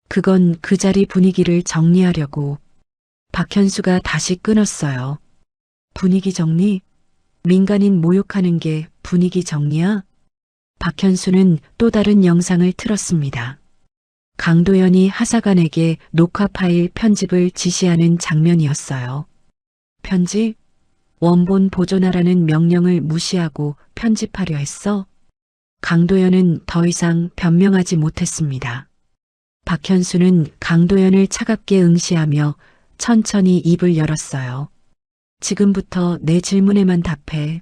그건 그 자리 분위기를 정리하려고. 박현수가 다시 끊었어요. 분위기 정리? 민간인 모욕하는 게 분위기 정리야? 박현수는 또 다른 영상을 틀었습니다. 강도연이 하사관에게 녹화 파일 편집을 지시하는 장면이었어요. 편집? 원본 보존하라는 명령을 무시하고 편집하려 했어? 강도연은 더 이상 변명하지 못했습니다. 박현수는 강도연을 차갑게 응시하며 천천히 입을 열었어요. 지금부터 내 질문에만 답해.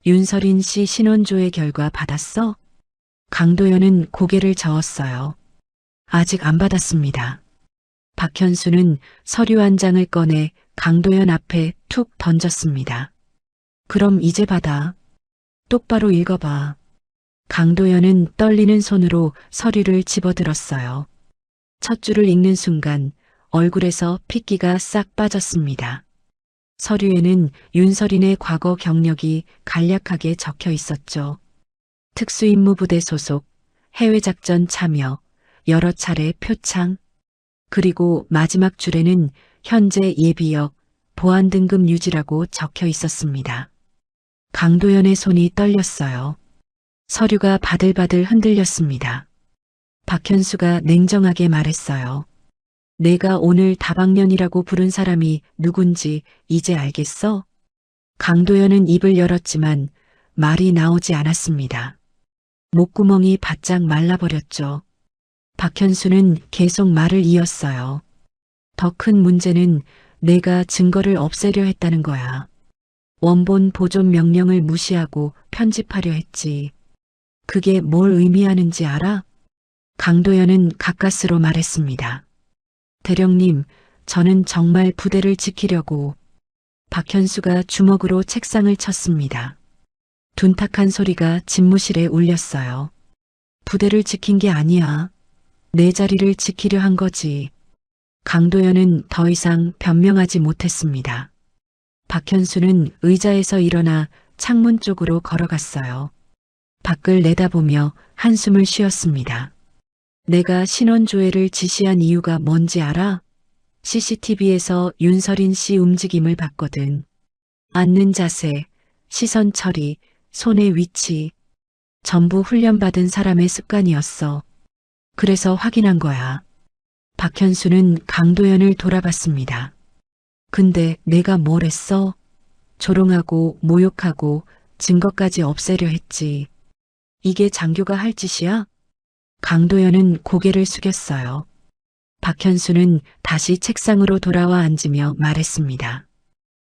윤설인 씨 신원조회 결과 받았어? 강도연은 고개를 저었어요. 아직 안 받았습니다. 박현수는 서류 한 장을 꺼내 강도연 앞에 툭 던졌습니다. 그럼 이제 받아. 똑바로 읽어봐. 강도연은 떨리는 손으로 서류를 집어들었어요. 첫 줄을 읽는 순간 얼굴에서 핏기가 싹 빠졌습니다. 서류에는 윤설인의 과거 경력이 간략하게 적혀 있었죠. 특수임무부대 소속, 해외작전 참여, 여러 차례 표창, 그리고 마지막 줄에는 현재 예비역, 보안 등급 유지라고 적혀 있었습니다. 강도연의 손이 떨렸어요. 서류가 바들바들 흔들렸습니다. 박현수가 냉정하게 말했어요. 내가 오늘 다방면이라고 부른 사람이 누군지 이제 알겠어? 강도연은 입을 열었지만 말이 나오지 않았습니다. 목구멍이 바짝 말라버렸죠. 박현수는 계속 말을 이었어요. 더 큰 문제는 내가 증거를 없애려 했다는 거야. 원본 보존 명령을 무시하고 편집하려 했지. 그게 뭘 의미하는지 알아? 강도연은 가까스로 말했습니다. 대령님, 저는 정말 부대를 지키려고. 박현수가 주먹으로 책상을 쳤습니다. 둔탁한 소리가 집무실에 울렸어요. 부대를 지킨 게 아니야. 내 자리를 지키려 한 거지. 강도연은 더 이상 변명하지 못했습니다. 박현수는 의자에서 일어나 창문 쪽으로 걸어갔어요. 밖을 내다보며 한숨을 쉬었습니다. 내가 신원조회를 지시한 이유가 뭔지 알아? CCTV에서 윤설인 씨 움직임을 봤거든. 앉는 자세, 시선 처리, 손의 위치, 전부 훈련받은 사람의 습관이었어. 그래서 확인한 거야. 박현수는 강도연을 돌아봤습니다. 근데 내가 뭘 했어? 조롱하고 모욕하고 증거까지 없애려 했지. 이게 장교가 할 짓이야? 강도연은 고개를 숙였어요. 박현수는 다시 책상으로 돌아와 앉으며 말했습니다.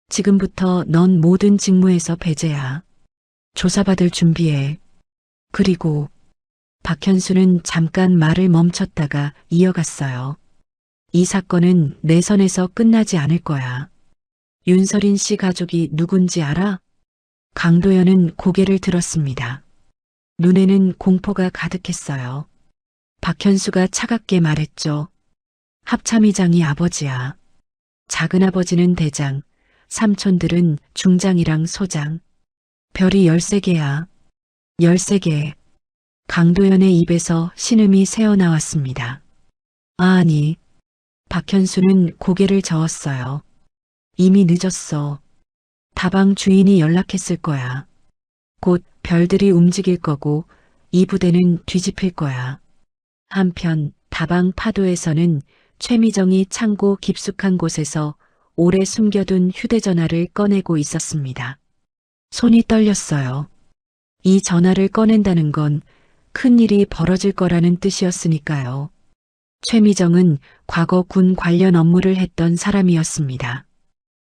지금부터 넌 모든 직무에서 배제야. 조사받을 준비해. 그리고 박현수는 잠깐 말을 멈췄다가 이어갔어요. 이 사건은 내 선에서 끝나지 않을 거야. 윤설인 씨 가족이 누군지 알아? 강도연은 고개를 들었습니다. 눈에는 공포가 가득했어요. 박현수가 차갑게 말했죠. 합참의장이 아버지야. 작은아버지는 대장, 삼촌들은 중장이랑 소장. 별이 13개야. 13개. 강도연의 입에서 신음이 새어나왔습니다. 아니. 박현수는 고개를 저었어요. 이미 늦었어. 다방 주인이 연락했을 거야. 곧 별들이 움직일 거고 이 부대는 뒤집힐 거야. 한편 다방 파도에서는 최미정이 창고 깊숙한 곳에서 오래 숨겨둔 휴대전화를 꺼내고 있었습니다. 손이 떨렸어요. 이 전화를 꺼낸다는 건 큰일이 벌어질 거라는 뜻이었으니까요. 최미정은 과거 군 관련 업무를 했던 사람이었습니다.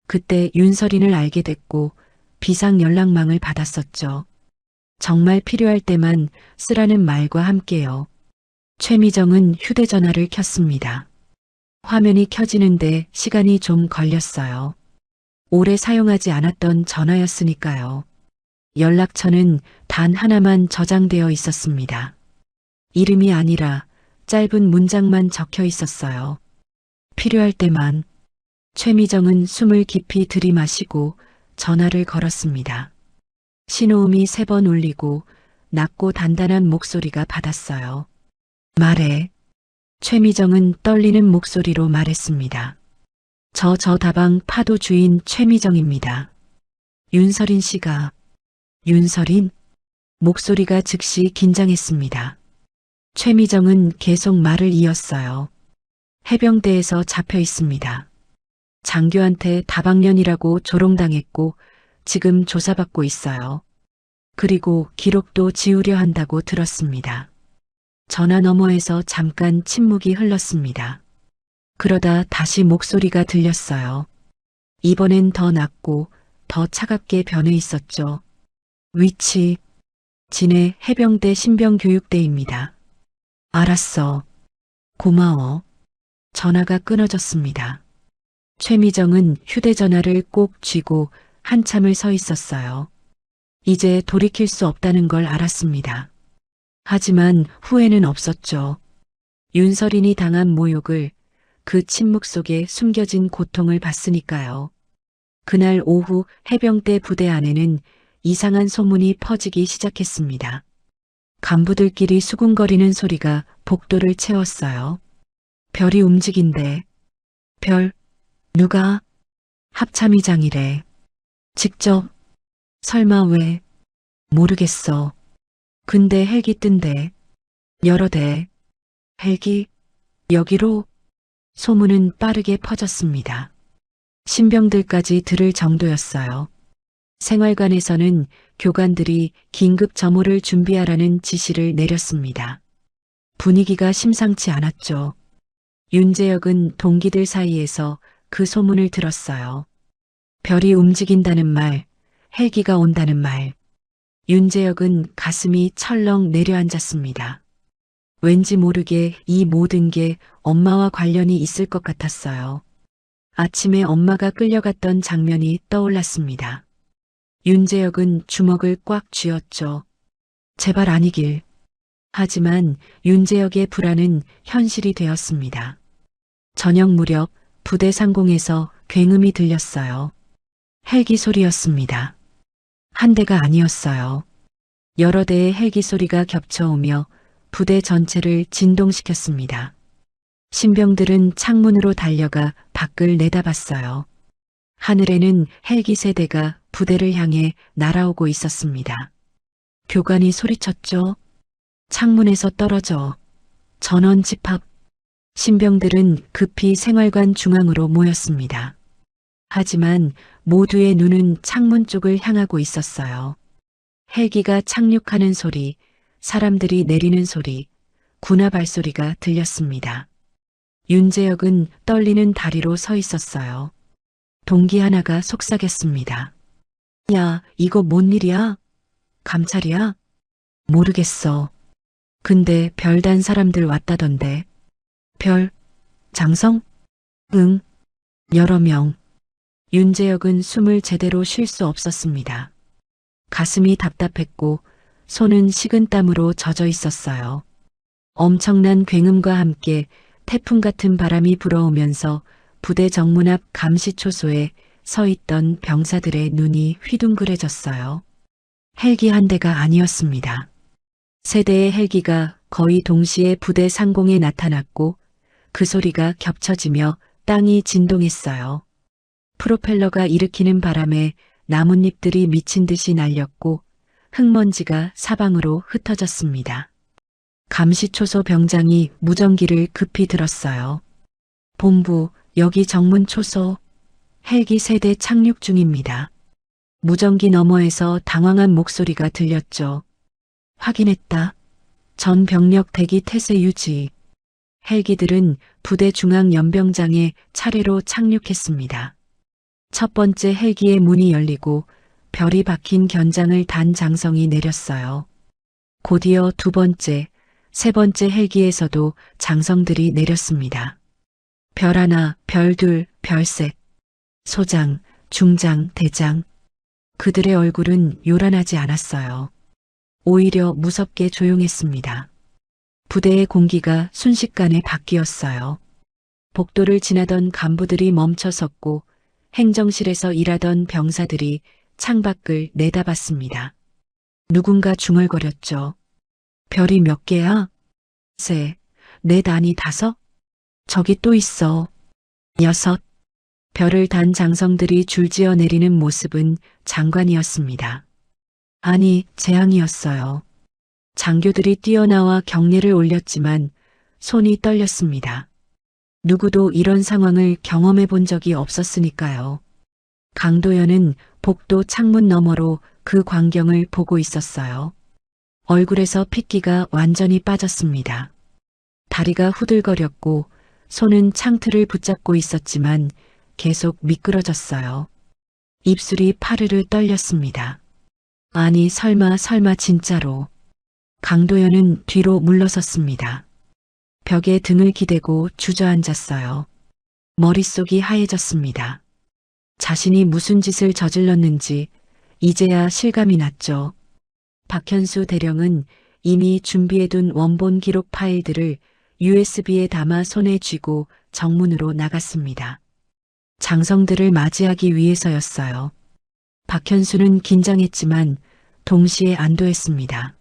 그때 윤설인을 알게 됐고 비상 연락망을 받았었죠. 정말 필요할 때만 쓰라는 말과 함께요. 최미정은 휴대전화를 켰습니다. 화면이 켜지는데 시간이 좀 걸렸어요. 오래 사용하지 않았던 전화였으니까요. 연락처는 단 하나만 저장되어 있었습니다. 이름이 아니라 짧은 문장만 적혀 있었어요. 필요할 때만. 최미정은 숨을 깊이 들이마시고 전화를 걸었습니다. 신호음이 3번 울리고 낮고 단단한 목소리가 받았어요. 말해. 최미정은 떨리는 목소리로 말했습니다. 저 다방 파도 주인 최미정입니다. 윤설인 씨가. 윤설인? 목소리가 즉시 긴장했습니다. 최미정은 계속 말을 이었어요. 해병대에서 잡혀 있습니다. 장교한테 다방년이라고 조롱당했고 지금 조사받고 있어요. 그리고 기록도 지우려 한다고 들었습니다. 전화 너머에서 잠깐 침묵이 흘렀습니다. 그러다 다시 목소리가 들렸어요. 이번엔 더 낮고 더 차갑게 변해 있었죠. 위치, 진해 해병대 신병교육대입니다. 알았어. 고마워. 전화가 끊어졌습니다. 최미정은 휴대전화를 꼭 쥐고 한참을 서 있었어요. 이제 돌이킬 수 없다는 걸 알았습니다. 하지만 후회는 없었죠. 윤설인이 당한 모욕을, 그 침묵 속에 숨겨진 고통을 봤으니까요. 그날 오후 해병대 부대 안에는 이상한 소문이 퍼지기 시작했습니다. 간부들끼리 수군거리는 소리가 복도를 채웠어요. 별이 움직인대. 별, 누가? 합참의장이래. 직접. 설마 왜? 모르겠어. 근데 헬기 뜬대. 여러 대. 헬기? 여기로? 소문은 빠르게 퍼졌습니다. 신병들까지 들을 정도였어요. 생활관에서는 교관들이 긴급 점호를 준비하라는 지시를 내렸습니다. 분위기가 심상치 않았죠. 윤재혁은 동기들 사이에서 그 소문을 들었어요. 별이 움직인다는 말, 헬기가 온다는 말. 윤재혁은 가슴이 철렁 내려앉았습니다. 왠지 모르게 이 모든 게 엄마와 관련이 있을 것 같았어요. 아침에 엄마가 끌려갔던 장면이 떠올랐습니다. 윤재혁은 주먹을 꽉 쥐었죠. 제발 아니길. 하지만 윤재혁의 불안은 현실이 되었습니다. 저녁 무렵 부대 상공에서 굉음이 들렸어요. 헬기 소리였습니다. 한 대가 아니었어요. 여러 대의 헬기 소리가 겹쳐오며 부대 전체를 진동시켰습니다. 신병들은 창문으로 달려가 밖을 내다봤어요. 하늘에는 헬기 세대가 부대를 향해 날아오고 있었습니다. 교관이 소리쳤죠. 창문에서 떨어져. 전원 집합. 신병들은 급히 생활관 중앙으로 모였습니다. 하지만 모두의 눈은 창문 쪽을 향하고 있었어요. 헬기가 착륙하는 소리, 사람들이 내리는 소리, 군화 발소리가 들렸습니다. 윤재혁은 떨리는 다리로 서 있었어요. 동기 하나가 속삭였습니다. 야, 이거 뭔 일이야? 감찰이야? 모르겠어. 근데 별단 사람들 왔다던데. 별? 장성? 응. 여러 명. 윤재혁은 숨을 제대로 쉴 수 없었습니다. 가슴이 답답했고 손은 식은땀으로 젖어 있었어요. 엄청난 굉음과 함께 태풍 같은 바람이 불어오면서 부대 정문 앞 감시초소에 서 있던 병사들의 눈이 휘둥그레졌어요. 헬기 한 대가 아니었습니다. 세 대의 헬기가 거의 동시에 부대 상공에 나타났고 그 소리가 겹쳐지며 땅이 진동했어요. 프로펠러가 일으키는 바람에 나뭇잎들이 미친 듯이 날렸고 흙먼지가 사방으로 흩어졌습니다. 감시초소 병장이 무전기를 급히 들었어요. 본부, 여기 정문 초소. 헬기 세대 착륙 중입니다. 무전기 너머에서 당황한 목소리가 들렸죠. 확인했다. 전 병력 대기 태세 유지. 헬기들은 부대 중앙 연병장에 차례로 착륙했습니다. 첫 번째 헬기의 문이 열리고 별이 박힌 견장을 단 장성이 내렸어요. 곧이어 두 번째, 세 번째 헬기에서도 장성들이 내렸습니다. 별 하나, 별 둘, 별 셋. 소장, 중장, 대장. 그들의 얼굴은 요란하지 않았어요. 오히려 무섭게 조용했습니다. 부대의 공기가 순식간에 바뀌었어요. 복도를 지나던 간부들이 멈춰섰고 행정실에서 일하던 병사들이 창밖을 내다봤습니다. 누군가 중얼거렸죠. 별이 몇 개야? 세, 넷 아니 다섯? 저기 또 있어. 여섯. 별을 단 장성들이 줄지어 내리는 모습은 장관이었습니다. 아니, 재앙이었어요. 장교들이 뛰어나와 경례를 올렸지만 손이 떨렸습니다. 누구도 이런 상황을 경험해 본 적이 없었으니까요. 강도연은 복도 창문 너머로 그 광경을 보고 있었어요. 얼굴에서 핏기가 완전히 빠졌습니다. 다리가 후들거렸고 손은 창틀을 붙잡고 있었지만 계속 미끄러졌어요. 입술이 파르르 떨렸습니다. 아니 설마 진짜로. 강도연은 뒤로 물러섰습니다. 벽에 등을 기대고 주저앉았어요. 머릿속이 하얘졌습니다. 자신이 무슨 짓을 저질렀는지 이제야 실감이 났죠. 박현수 대령은 이미 준비해둔 원본 기록 파일들을 USB에 담아 손에 쥐고 정문으로 나갔습니다. 장성들을 맞이하기 위해서였어요. 박현수는 긴장했지만 동시에 안도했습니다.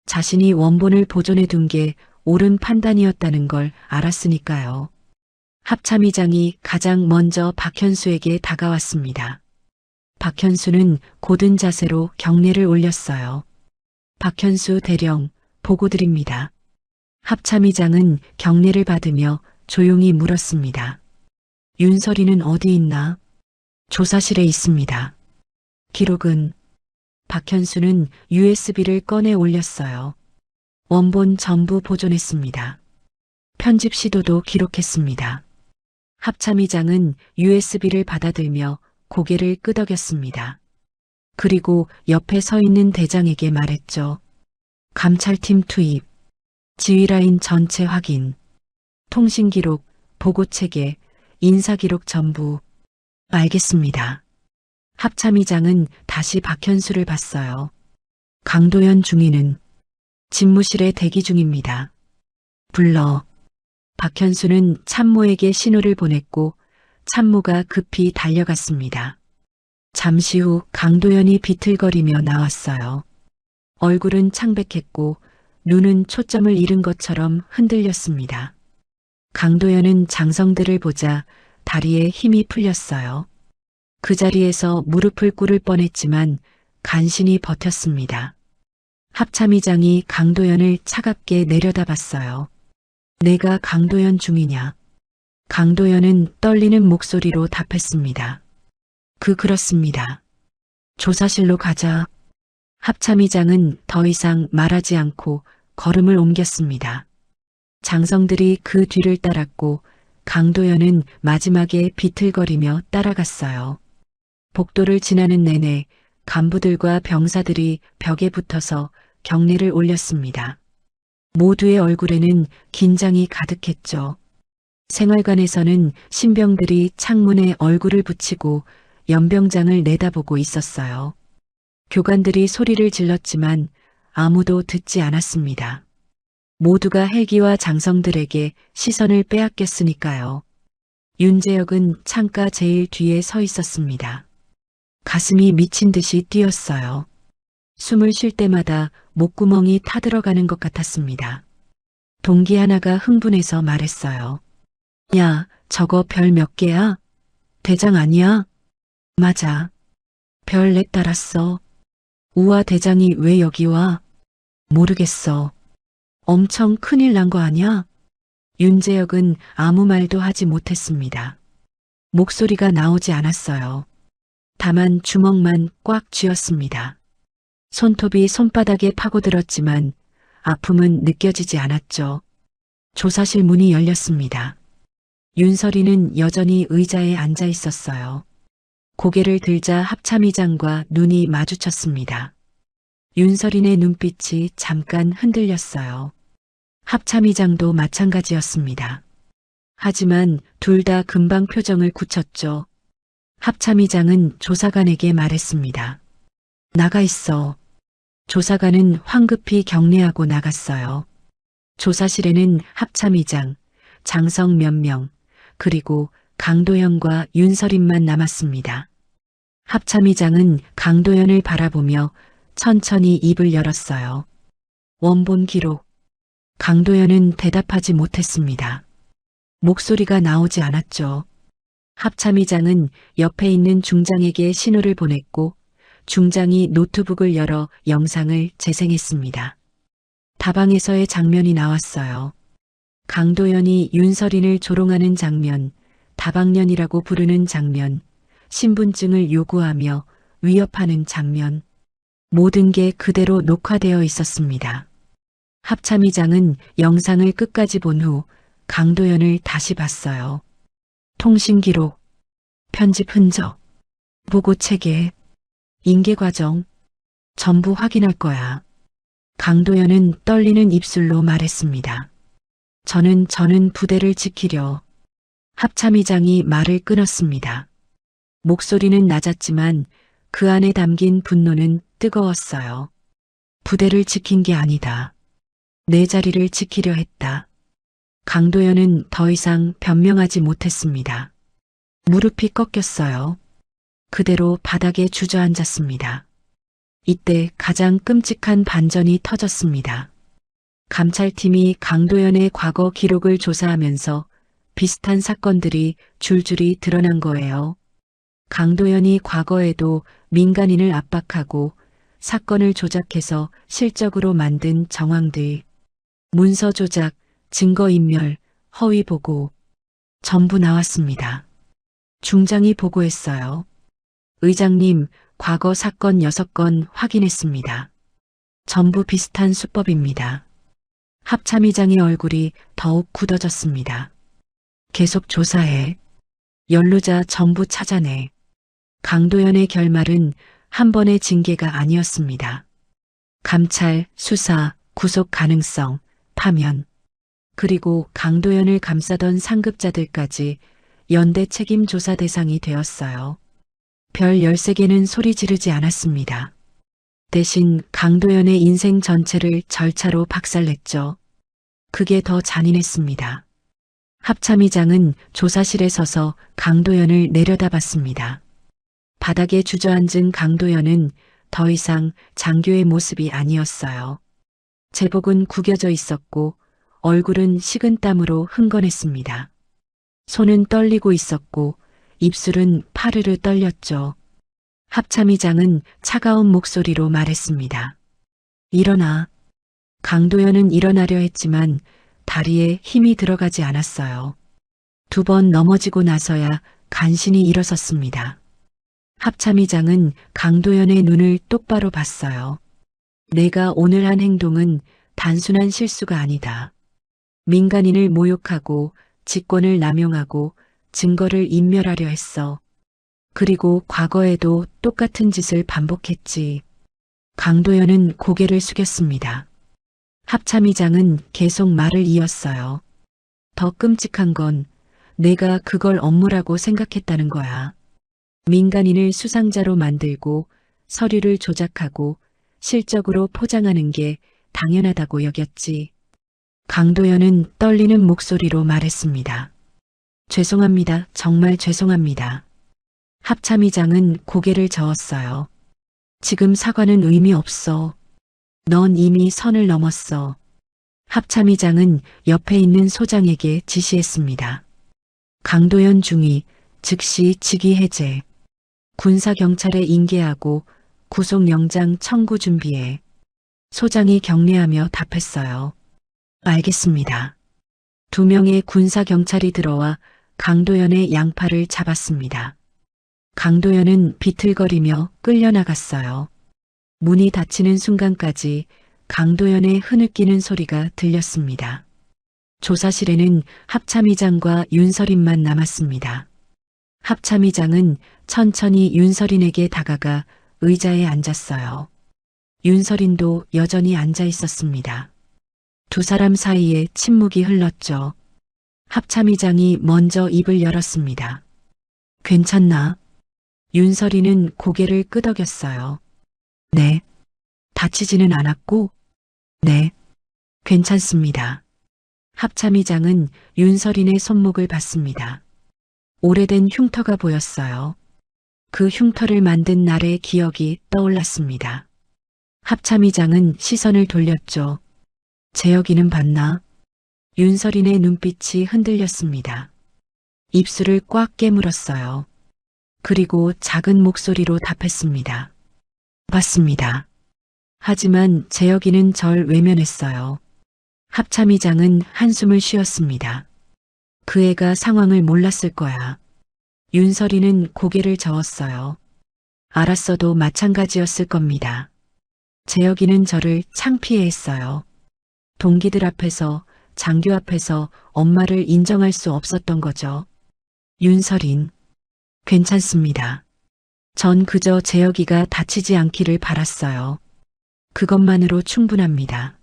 자신이 원본을 보존해 둔 게 옳은 판단이었다는 걸 알았으니까요. 합참의장이 가장 먼저 박현수에게 다가왔습니다. 박현수는 고든 자세로 경례를 올렸어요. 박현수 대령, 보고드립니다. 합참의장은 경례를 받으며 조용히 물었습니다. 윤설이는 어디 있나? 조사실에 있습니다. 기록은? 박현수는 USB를 꺼내 올렸어요. 원본 전부 보존했습니다. 편집 시도도 기록했습니다. 합참의장은 USB를 받아들며 고개를 끄덕였습니다. 그리고 옆에 서 있는 대장에게 말했죠. 감찰팀 투입, 지휘라인 전체 확인, 통신기록, 보고체계, 인사기록 전부. 알겠습니다. 합참의장은 다시 박현수를 봤어요. 강도연 중위는 집무실에 대기 중입니다. 불러. 박현수는 참모에게 신호를 보냈고 참모가 급히 달려갔습니다. 잠시 후 강도연이 비틀거리며 나왔어요. 얼굴은 창백했고 눈은 초점을 잃은 것처럼 흔들렸습니다. 강도연은 장성들을 보자 다리에 힘이 풀렸어요. 그 자리에서 무릎을 꿇을 뻔했지만 간신히 버텼습니다. 합참의장이 강도연을 차갑게 내려다봤어요. 내가 강도연 중이냐? 강도연은 떨리는 목소리로 답했습니다. 그렇습니다. 조사실로 가자. 합참의장은 더 이상 말하지 않고 걸음을 옮겼습니다. 장성들이 그 뒤를 따랐고 강도연은 마지막에 비틀거리며 따라갔어요. 복도를 지나는 내내 간부들과 병사들이 벽에 붙어서 경례를 올렸습니다. 모두의 얼굴에는 긴장이 가득했죠. 생활관에서는 신병들이 창문에 얼굴을 붙이고 연병장을 내다보고 있었어요. 교관들이 소리를 질렀지만 아무도 듣지 않았습니다. 모두가 헬기와 장성들에게 시선을 빼앗겼으니까요. 윤재혁은 창가 제일 뒤에 서 있었습니다. 가슴이 미친 듯이 뛰었어요. 숨을 쉴 때마다 목구멍이 타들어가는 것 같았습니다. 동기 하나가 흥분해서 말했어요. 야, 저거 별 몇 개야? 대장 아니야? 맞아. 별 넷 달았어. 우와, 대장이 왜 여기 와? 모르겠어. 엄청 큰일 난 거 아니야? 윤재혁은 아무 말도 하지 못했습니다. 목소리가 나오지 않았어요. 다만 주먹만 꽉 쥐었습니다. 손톱이 손바닥에 파고들었지만 아픔은 느껴지지 않았죠. 조사실 문이 열렸습니다. 윤설이는 여전히 의자에 앉아 있었어요. 고개를 들자 합참의장과 눈이 마주쳤습니다. 윤설이의 눈빛이 잠깐 흔들렸어요. 합참의장도 마찬가지였습니다. 하지만 둘 다 금방 표정을 굳혔죠. 합참의장은 조사관에게 말했습니다. 나가 있어. 조사관은 황급히 경례하고 나갔어요. 조사실에는 합참의장, 장성 몇 명, 그리고 강도연과 윤설인만 남았습니다. 합참의장은 강도연을 바라보며 천천히 입을 열었어요. 원본 기록. 강도연은 대답하지 못했습니다. 목소리가 나오지 않았죠. 합참의장은 옆에 있는 중장에게 신호를 보냈고 중장이 노트북을 열어 영상을 재생했습니다. 다방에서의 장면이 나왔어요. 강도연이 윤설인을 조롱하는 장면, 다방년이라고 부르는 장면, 신분증을 요구하며 위협하는 장면, 모든 게 그대로 녹화되어 있었습니다. 합참의장은 영상을 끝까지 본 후 강도연을 다시 봤어요. 통신 기록, 편집 흔적, 보고 체계, 인계 과정, 전부 확인할 거야. 강도연은 떨리는 입술로 말했습니다. 저는 부대를 지키려. 합참의장이 말을 끊었습니다. 목소리는 낮았지만 그 안에 담긴 분노는 뜨거웠어요. 부대를 지킨 게 아니다. 내 자리를 지키려 했다. 강도연은 더 이상 변명하지 못했습니다. 무릎이 꺾였어요. 그대로 바닥에 주저앉았습니다. 이때 가장 끔찍한 반전이 터졌습니다. 감찰팀이 강도연의 과거 기록을 조사하면서 비슷한 사건들이 줄줄이 드러난 거예요. 강도연이 과거에도 민간인을 압박하고 사건을 조작해서 실적으로 만든 정황들, 문서 조작, 증거인멸, 허위 보고 전부 나왔습니다. 중장이 보고했어요. 의장님, 과거 사건 6건 확인했습니다. 전부 비슷한 수법입니다. 합참의장의 얼굴이 더욱 굳어졌습니다. 계속 조사해. 연루자 전부 찾아내. 강도연의 결말은 한 번의 징계가 아니었습니다. 감찰, 수사, 구속 가능성, 파면, 그리고 강도연을 감싸던 상급자들까지 연대 책임 조사 대상이 되었어요. 별 13개는 소리 지르지 않았습니다. 대신 강도연의 인생 전체를 절차로 박살냈죠. 그게 더 잔인했습니다. 합참의장은 조사실에 서서 강도연을 내려다봤습니다. 바닥에 주저앉은 강도연은 더 이상 장교의 모습이 아니었어요. 제복은 구겨져 있었고 얼굴은 식은땀으로 흥건했습니다. 손은 떨리고 있었고 입술은 파르르 떨렸죠. 합참의장은 차가운 목소리로 말했습니다. 일어나. 강도연은 일어나려 했지만 다리에 힘이 들어가지 않았어요. 2번 넘어지고 나서야 간신히 일어섰습니다. 합참의장은 강도연의 눈을 똑바로 봤어요. 내가 오늘 한 행동은 단순한 실수가 아니다. 민간인을 모욕하고 직권을 남용하고 증거를 인멸하려 했어. 그리고 과거에도 똑같은 짓을 반복했지. 강도연은 고개를 숙였습니다. 합참의장은 계속 말을 이었어요. 더 끔찍한 건 내가 그걸 업무라고 생각했다는 거야. 민간인을 수상자로 만들고 서류를 조작하고 실적으로 포장하는 게 당연하다고 여겼지. 강도연은 떨리는 목소리로 말했습니다. 죄송합니다. 정말 죄송합니다. 합참의장은 고개를 저었어요. 지금 사과는 의미 없어. 넌 이미 선을 넘었어. 합참의장은 옆에 있는 소장에게 지시했습니다. 강도연 중위, 즉시 직위 해제. 군사경찰에 인계하고 구속영장 청구 준비해. 소장이 경례하며 답했어요. 알겠습니다. 2명의 군사경찰이 들어와 강도연의 양팔을 잡았습니다. 강도연은 비틀거리며 끌려나갔어요. 문이 닫히는 순간까지 강도연의 흐느끼는 소리가 들렸습니다. 조사실에는 합참의장과 윤설인만 남았습니다. 합참의장은 천천히 윤설인에게 다가가 의자에 앉았어요. 윤설인도 여전히 앉아 있었습니다. 2 사람 사이에 침묵이 흘렀죠. 합참의장이 먼저 입을 열었습니다. 괜찮나? 윤설이는 고개를 끄덕였어요. 네. 다치지는 않았고? 네. 괜찮습니다. 합참의장은 윤설인의 손목을 봤습니다. 오래된 흉터가 보였어요. 그 흉터를 만든 날의 기억이 떠올랐습니다. 합참의장은 시선을 돌렸죠. 재혁이는 봤나? 윤설인의 눈빛이 흔들렸습니다. 입술을 꽉 깨물었어요. 그리고 작은 목소리로 답했습니다. 봤습니다. 하지만 재혁이는 절 외면했어요. 합참의장은 한숨을 쉬었습니다. 그 애가 상황을 몰랐을 거야. 윤설이는 고개를 저었어요. 알았어도 마찬가지였을 겁니다. 재혁이는 저를 창피해했어요. 동기들 앞에서, 장교 앞에서 엄마를 인정할 수 없었던 거죠. 윤설인. 괜찮습니다. 전 그저 재혁이가 다치지 않기를 바랐어요. 그것만으로 충분합니다.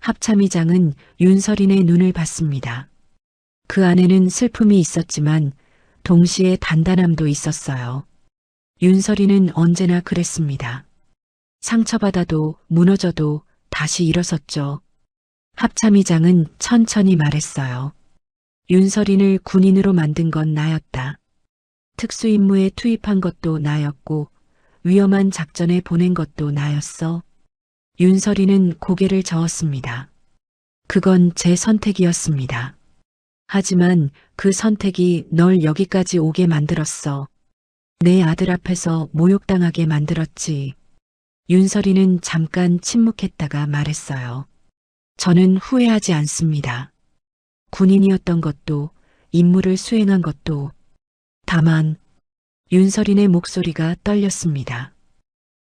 합참의장은 윤설인의 눈을 봤습니다. 그 안에는 슬픔이 있었지만 동시에 단단함도 있었어요. 윤설이는 언제나 그랬습니다. 상처받아도 무너져도 다시 일어섰죠. 합참의장은 천천히 말했어요. 윤설인을 군인으로 만든 건 나였다. 특수임무에 투입한 것도 나였고 위험한 작전에 보낸 것도 나였어. 윤설이는 고개를 저었습니다. 그건 제 선택이었습니다. 하지만 그 선택이 널 여기까지 오게 만들었어. 내 아들 앞에서 모욕당하게 만들었지. 윤설이는 잠깐 침묵했다가 말했어요. 저는 후회하지 않습니다. 군인이었던 것도 임무를 수행한 것도. 다만 윤설인의 목소리가 떨렸습니다.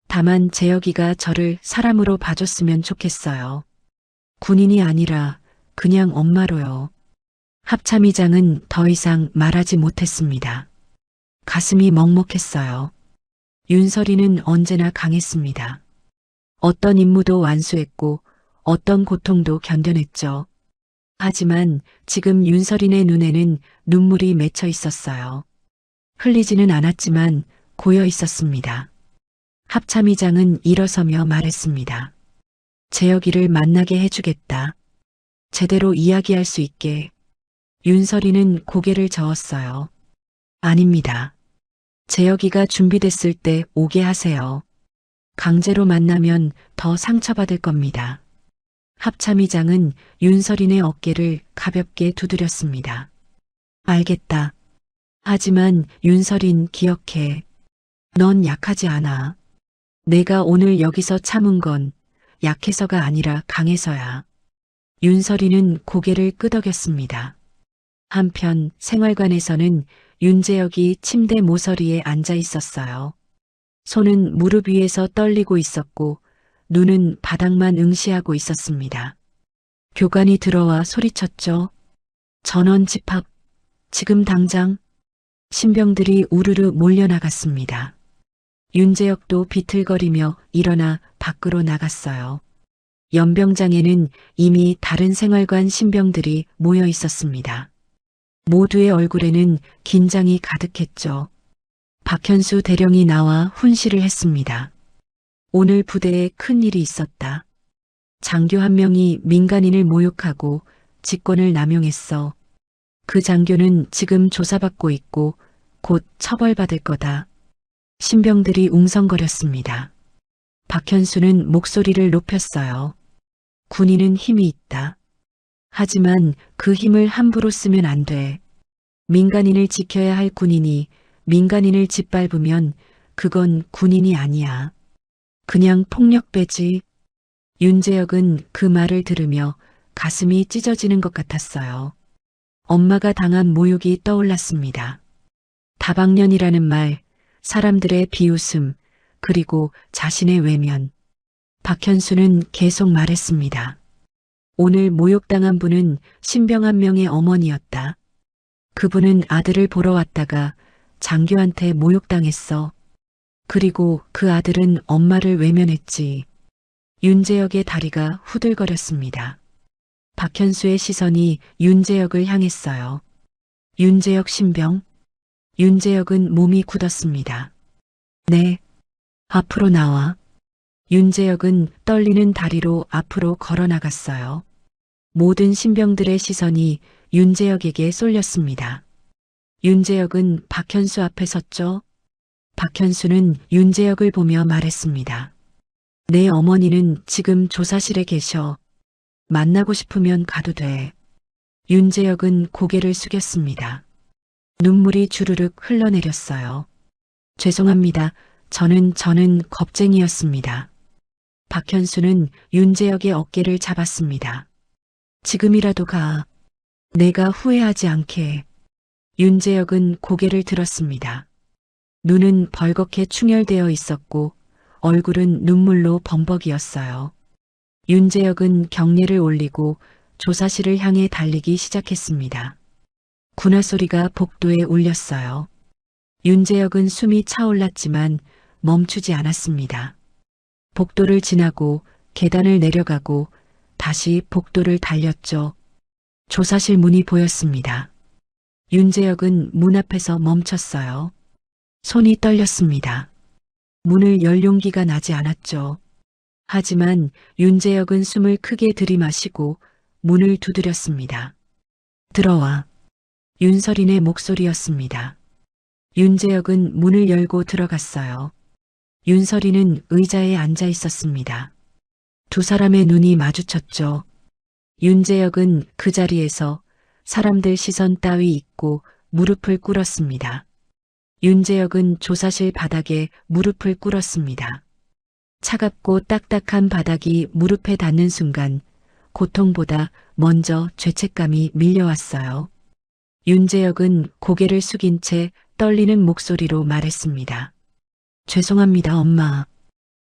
다만 재혁이가 저를 사람으로 봐줬으면 좋겠어요. 군인이 아니라 그냥 엄마로요. 합참의장은 더 이상 말하지 못했습니다. 가슴이 먹먹했어요. 윤설이는 언제나 강했습니다. 어떤 임무도 완수했고 어떤 고통도 견뎌냈죠. 하지만 지금 윤설인의 눈에는 눈물이 맺혀 있었어요. 흘리지는 않았지만 고여 있었습니다. 합참의장은 일어서며 말했습니다. 재혁이를 만나게 해주겠다. 제대로 이야기할 수 있게. 윤설이는 고개를 저었어요. 아닙니다. 재혁이가 준비됐을 때 오게 하세요. 강제로 만나면 더 상처받을 겁니다. 합참의장은 윤설인의 어깨를 가볍게 두드렸습니다. 알겠다. 하지만 윤설인 기억해. 넌 약하지 않아. 내가 오늘 여기서 참은 건 약해서가 아니라 강해서야. 윤설이는 고개를 끄덕였습니다. 한편 생활관에서는 윤재혁이 침대 모서리에 앉아 있었어요. 손은 무릎 위에서 떨리고 있었고 눈은 바닥만 응시하고 있었습니다. 교관이 들어와 소리쳤죠. 전원 집합. 지금 당장. 신병들이 우르르 몰려나갔습니다. 윤재혁도 비틀거리며 일어나 밖으로 나갔어요. 연병장에는 이미 다른 생활관 신병들이 모여 있었습니다. 모두의 얼굴에는 긴장이 가득했죠. 박현수 대령이 나와 훈시를 했습니다. 오늘 부대에 큰 일이 있었다. 장교 한 명이 민간인을 모욕하고 직권을 남용했어. 그 장교는 지금 조사받고 있고 곧 처벌받을 거다. 신병들이 웅성거렸습니다. 박현수는 목소리를 높였어요. 군인은 힘이 있다. 하지만 그 힘을 함부로 쓰면 안 돼. 민간인을 지켜야 할 군인이 민간인을 짓밟으면 그건 군인이 아니야. 그냥 폭력배지. 윤재혁은 그 말을 들으며 가슴이 찢어지는 것 같았어요. 엄마가 당한 모욕이 떠올랐습니다. 다방면이라는 말, 사람들의 비웃음, 그리고 자신의 외면. 박현수는 계속 말했습니다. 오늘 모욕당한 분은 신병 한 명의 어머니였다. 그분은 아들을 보러 왔다가 장교한테 모욕당했어. 그리고 그 아들은 엄마를 외면했지. 윤재혁의 다리가 후들거렸습니다. 박현수의 시선이 윤재혁을 향했어요. 윤재혁 신병? 윤재혁은 몸이 굳었습니다. 네. 앞으로 나와. 윤재혁은 떨리는 다리로 앞으로 걸어 나갔어요. 모든 신병들의 시선이 윤재혁에게 쏠렸습니다. 윤재혁은 박현수 앞에 섰죠. 박현수는 윤재혁을 보며 말했습니다. 내 어머니는 지금 조사실에 계셔. 만나고 싶으면 가도 돼. 윤재혁은 고개를 숙였습니다. 눈물이 주르륵 흘러내렸어요. 죄송합니다. 저는 겁쟁이였습니다. 박현수는 윤재혁의 어깨를 잡았습니다. 지금이라도 가. 내가 후회하지 않게. 윤재혁은 고개를 들었습니다. 눈은 벌겋게 충혈되어 있었고 얼굴은 눈물로 범벅이었어요. 윤재혁은 경례를 올리고 조사실을 향해 달리기 시작했습니다. 군화 소리가 복도에 울렸어요. 윤재혁은 숨이 차올랐지만 멈추지 않았습니다. 복도를 지나고 계단을 내려가고 다시 복도를 달렸죠. 조사실 문이 보였습니다. 윤재혁은 문 앞에서 멈췄어요. 손이 떨렸습니다. 문을 열 용기가 나지 않았죠. 하지만 윤재혁은 숨을 크게 들이마시고 문을 두드렸습니다. 들어와. 윤설인의 목소리였습니다. 윤재혁은 문을 열고 들어갔어요. 윤설이는 의자에 앉아 있었습니다. 두 사람의 눈이 마주쳤죠. 윤재혁은 그 자리에서 사람들 시선 따위 잊고 무릎을 꿇었습니다. 윤재혁은 조사실 바닥에 무릎을 꿇었습니다. 차갑고 딱딱한 바닥이 무릎에 닿는 순간 고통보다 먼저 죄책감이 밀려왔어요. 윤재혁은 고개를 숙인 채 떨리는 목소리로 말했습니다. 죄송합니다, 엄마.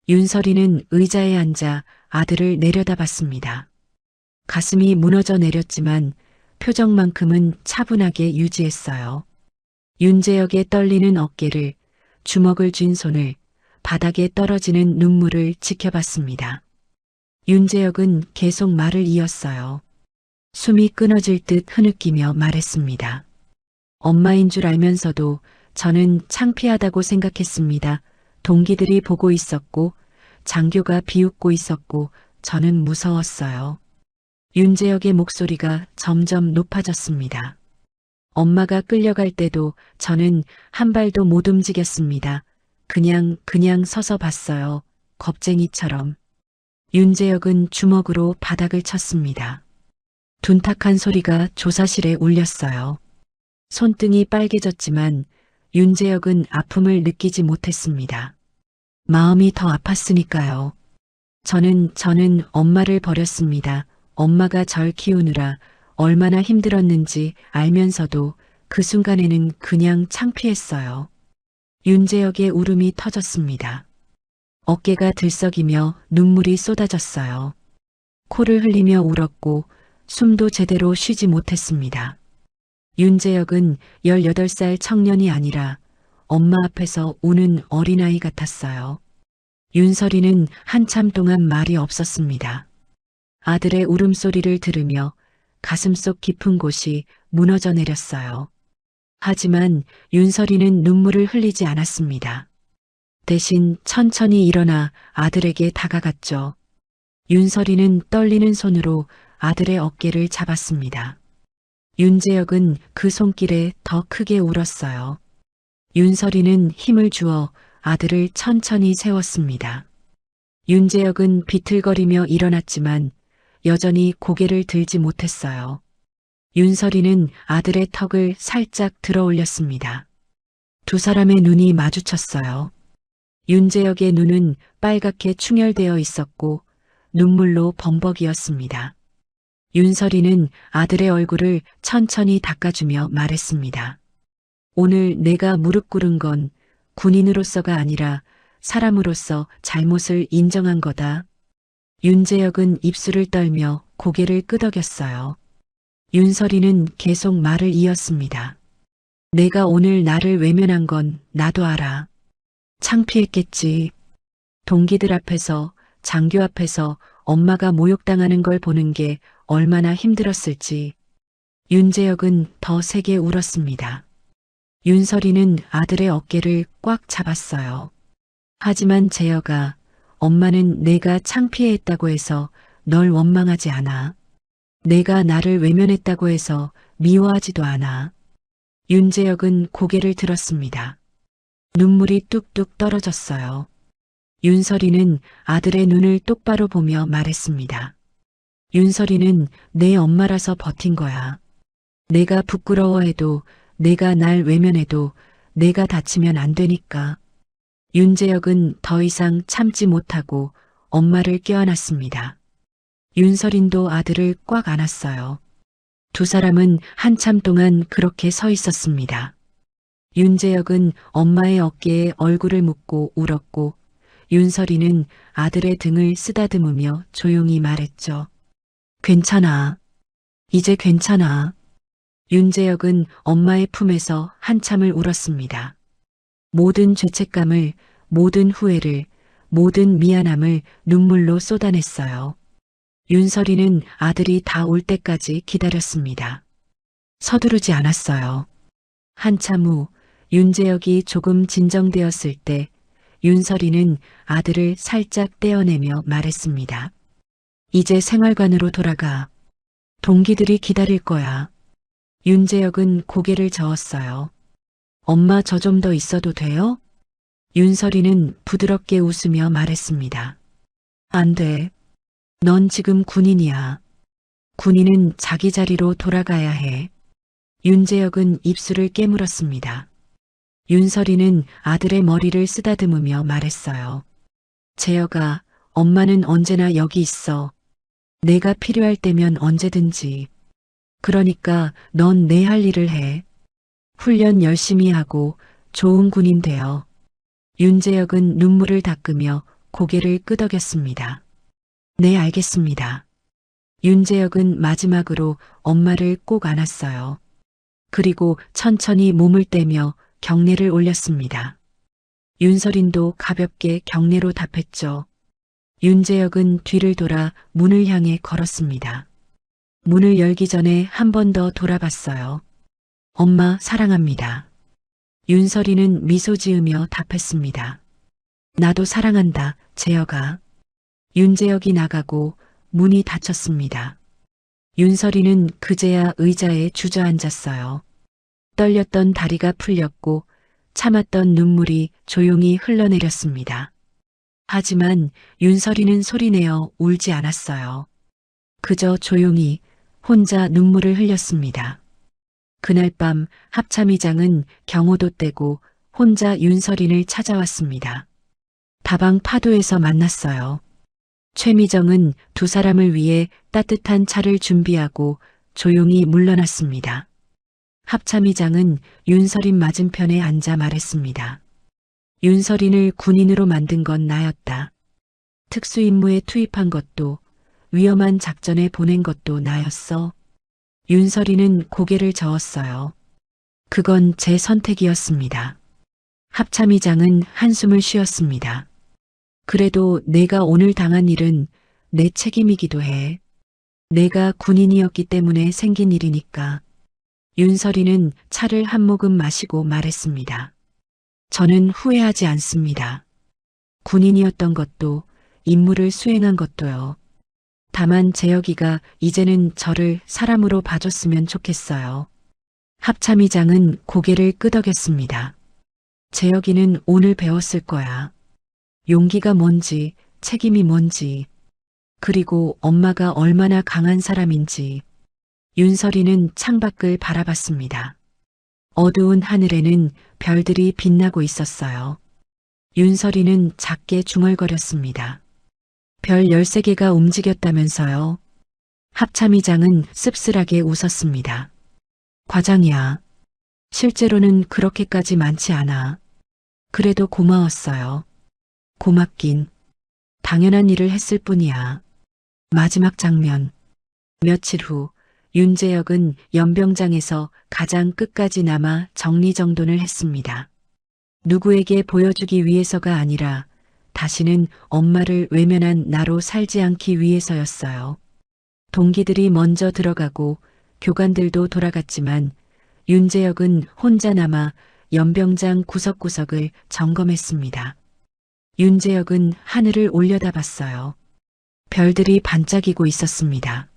윤설이는 의자에 앉아 아들을 내려다봤습니다. 가슴이 무너져 내렸지만 표정만큼은 차분하게 유지했어요. 윤재혁의 떨리는 어깨를, 주먹을 쥔 손을, 바닥에 떨어지는 눈물을 지켜봤습니다. 윤재혁은 계속 말을 이었어요. 숨이 끊어질 듯 흐느끼며 말했습니다. 엄마인 줄 알면서도 저는 창피하다고 생각했습니다. 동기들이 보고 있었고 장교가 비웃고 있었고 저는 무서웠어요. 윤재혁의 목소리가 점점 높아졌습니다. 엄마가 끌려갈 때도 저는 한 발도 못 움직였습니다. 그냥 서서 봤어요. 겁쟁이처럼. 윤재혁은 주먹으로 바닥을 쳤습니다. 둔탁한 소리가 조사실에 울렸어요. 손등이 빨개졌지만 윤재혁은 아픔을 느끼지 못했습니다. 마음이 더 아팠으니까요. 저는 엄마를 버렸습니다. 엄마가 절 키우느라 얼마나 힘들었는지 알면서도 그 순간에는 그냥 창피했어요. 윤재혁의 울음이 터졌습니다. 어깨가 들썩이며 눈물이 쏟아졌어요. 코를 흘리며 울었고 숨도 제대로 쉬지 못했습니다. 윤재혁은 18살 청년이 아니라 엄마 앞에서 우는 어린아이 같았어요. 윤설이는 한참 동안 말이 없었습니다. 아들의 울음소리를 들으며 가슴속 깊은 곳이 무너져 내렸어요. 하지만 윤설이는 눈물을 흘리지 않았습니다. 대신 천천히 일어나 아들에게 다가갔죠. 윤설이는 떨리는 손으로 아들의 어깨를 잡았습니다. 윤재혁은 그 손길에 더 크게 울었어요. 윤설이는 힘을 주어 아들을 천천히 세웠습니다. 윤재혁은 비틀거리며 일어났지만 여전히 고개를 들지 못했어요. 윤설이는 아들의 턱을 살짝 들어 올렸습니다. 두 사람의 눈이 마주쳤어요. 윤재혁의 눈은 빨갛게 충혈되어 있었고 눈물로 범벅이었습니다. 윤설이는 아들의 얼굴을 천천히 닦아주며 말했습니다. 오늘 내가 무릎 꿇은 건 군인으로서가 아니라 사람으로서 잘못을 인정한 거다. 윤재혁은 입술을 떨며 고개를 끄덕였어요. 윤설이는 계속 말을 이었습니다. 내가 오늘 나를 외면한 건 나도 알아. 창피했겠지. 동기들 앞에서, 장교 앞에서 엄마가 모욕당하는 걸 보는 게 얼마나 힘들었을지. 윤재혁은 더 세게 울었습니다. 윤설이는 아들의 어깨를 꽉 잡았어요. 하지만 재혁아, 엄마는 내가 창피해했다고 해서 널 원망하지 않아. 내가 나를 외면했다고 해서 미워하지도 않아. 윤재혁은 고개를 들었습니다. 눈물이 뚝뚝 떨어졌어요. 윤설이는 아들의 눈을 똑바로 보며 말했습니다. 윤설이는 내 엄마라서 버틴 거야. 내가 부끄러워해도, 내가 날 외면해도 내가 다치면 안 되니까. 윤재혁은 더 이상 참지 못하고 엄마를 껴안았습니다. 윤설인도 아들을 꽉 안았어요. 두 사람은 한참 동안 그렇게 서 있었습니다. 윤재혁은 엄마의 어깨에 얼굴을 묻고 울었고 윤설이는 아들의 등을 쓰다듬으며 조용히 말했죠. 괜찮아. 이제 괜찮아. 윤재혁은 엄마의 품에서 한참을 울었습니다. 모든 죄책감을, 모든 후회를, 모든 미안함을 눈물로 쏟아냈어요. 윤설이는 아들이 다 올 때까지 기다렸습니다. 서두르지 않았어요. 한참 후 윤재혁이 조금 진정되었을 때 윤설이는 아들을 살짝 떼어내며 말했습니다. 이제 생활관으로 돌아가. 동기들이 기다릴 거야. 윤재혁은 고개를 저었어요. 엄마 저 좀 더 있어도 돼요? 윤설이는 부드럽게 웃으며 말했습니다. 안 돼. 넌 지금 군인이야. 군인은 자기 자리로 돌아가야 해. 윤재혁은 입술을 깨물었습니다. 윤설이는 아들의 머리를 쓰다듬으며 말했어요. 재혁아, 엄마는 언제나 여기 있어. 내가 필요할 때면 언제든지. 그러니까 넌 내 할 일을 해. 훈련 열심히 하고 좋은 군인 되어. 윤재혁은 눈물을 닦으며 고개를 끄덕였습니다. 네, 알겠습니다. 윤재혁은 마지막으로 엄마를 꼭 안았어요. 그리고 천천히 몸을 떼며 경례를 올렸습니다. 윤설인도 가볍게 경례로 답했죠. 윤재혁은 뒤를 돌아 문을 향해 걸었습니다. 문을 열기 전에 한 번 더 돌아봤어요. 엄마 사랑합니다. 윤설이는 미소 지으며 답했습니다. 나도 사랑한다, 재혁아. 윤재혁이 나가고 문이 닫혔습니다. 윤설이는 그제야 의자에 주저앉았어요. 떨렸던 다리가 풀렸고 참았던 눈물이 조용히 흘러내렸습니다. 하지만 윤설이는 소리내어 울지 않았어요. 그저 조용히 혼자 눈물을 흘렸습니다. 그날 밤 합참의장은 경호도 떼고 혼자 윤설인을 찾아왔습니다. 다방 파도에서 만났어요. 최미정은 두 사람을 위해 따뜻한 차를 준비하고 조용히 물러났습니다. 합참의장은 윤설인 맞은편에 앉아 말했습니다. 윤설인을 군인으로 만든 건 나였다. 특수임무에 투입한 것도 위험한 작전에 보낸 것도 나였어. 윤설이는 고개를 저었어요. 그건 제 선택이었습니다. 합참의장은 한숨을 쉬었습니다. 그래도 내가 오늘 당한 일은 내 책임이기도 해. 내가 군인이었기 때문에 생긴 일이니까. 윤설이는 차를 한 모금 마시고 말했습니다. 저는 후회하지 않습니다. 군인이었던 것도 임무를 수행한 것도요. 다만 재혁이가 이제는 저를 사람으로 봐줬으면 좋겠어요. 합참의장은 고개를 끄덕였습니다. 재혁이는 오늘 배웠을 거야. 용기가 뭔지, 책임이 뭔지, 그리고 엄마가 얼마나 강한 사람인지. 윤설이는 창밖을 바라봤습니다. 어두운 하늘에는 별들이 빛나고 있었어요. 윤설이는 작게 중얼거렸습니다. 별 13개가 움직였다면서요. 합참의장은 씁쓸하게 웃었습니다. 과장이야. 실제로는 그렇게까지 많지 않아. 그래도 고마웠어요. 고맙긴. 당연한 일을 했을 뿐이야. 마지막 장면. 며칠 후 윤재혁은 연병장에서 가장 끝까지 남아 정리정돈을 했습니다. 누구에게 보여주기 위해서가 아니라 다시는 엄마를 외면한 나로 살지 않기 위해서였어요. 동기들이 먼저 들어가고 교관들도 돌아갔지만 윤재혁은 혼자 남아 연병장 구석구석을 점검했습니다. 윤재혁은 하늘을 올려다봤어요. 별들이 반짝이고 있었습니다.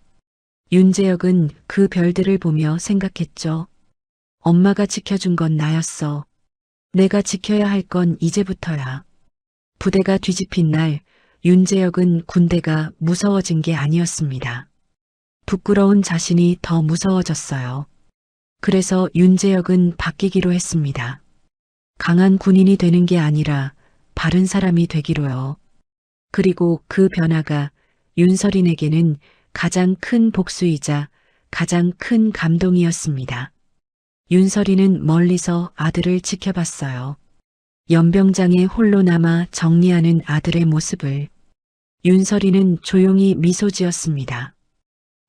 윤재혁은 그 별들을 보며 생각했죠. 엄마가 지켜준 건 나였어. 내가 지켜야 할 건 이제부터야. 부대가 뒤집힌 날 윤재혁은 군대가 무서워진 게 아니었습니다. 부끄러운 자신이 더 무서워졌어요. 그래서 윤재혁은 바뀌기로 했습니다. 강한 군인이 되는 게 아니라 바른 사람이 되기로요. 그리고 그 변화가 윤설인에게는 가장 큰 복수이자 가장 큰 감동이었습니다. 윤설이는 멀리서 아들을 지켜봤어요. 연병장에 홀로 남아 정리하는 아들의 모습을. 윤설이는 조용히 미소 지었습니다.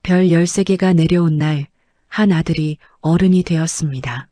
별 13개가 내려온 날 한 아들이 어른이 되었습니다.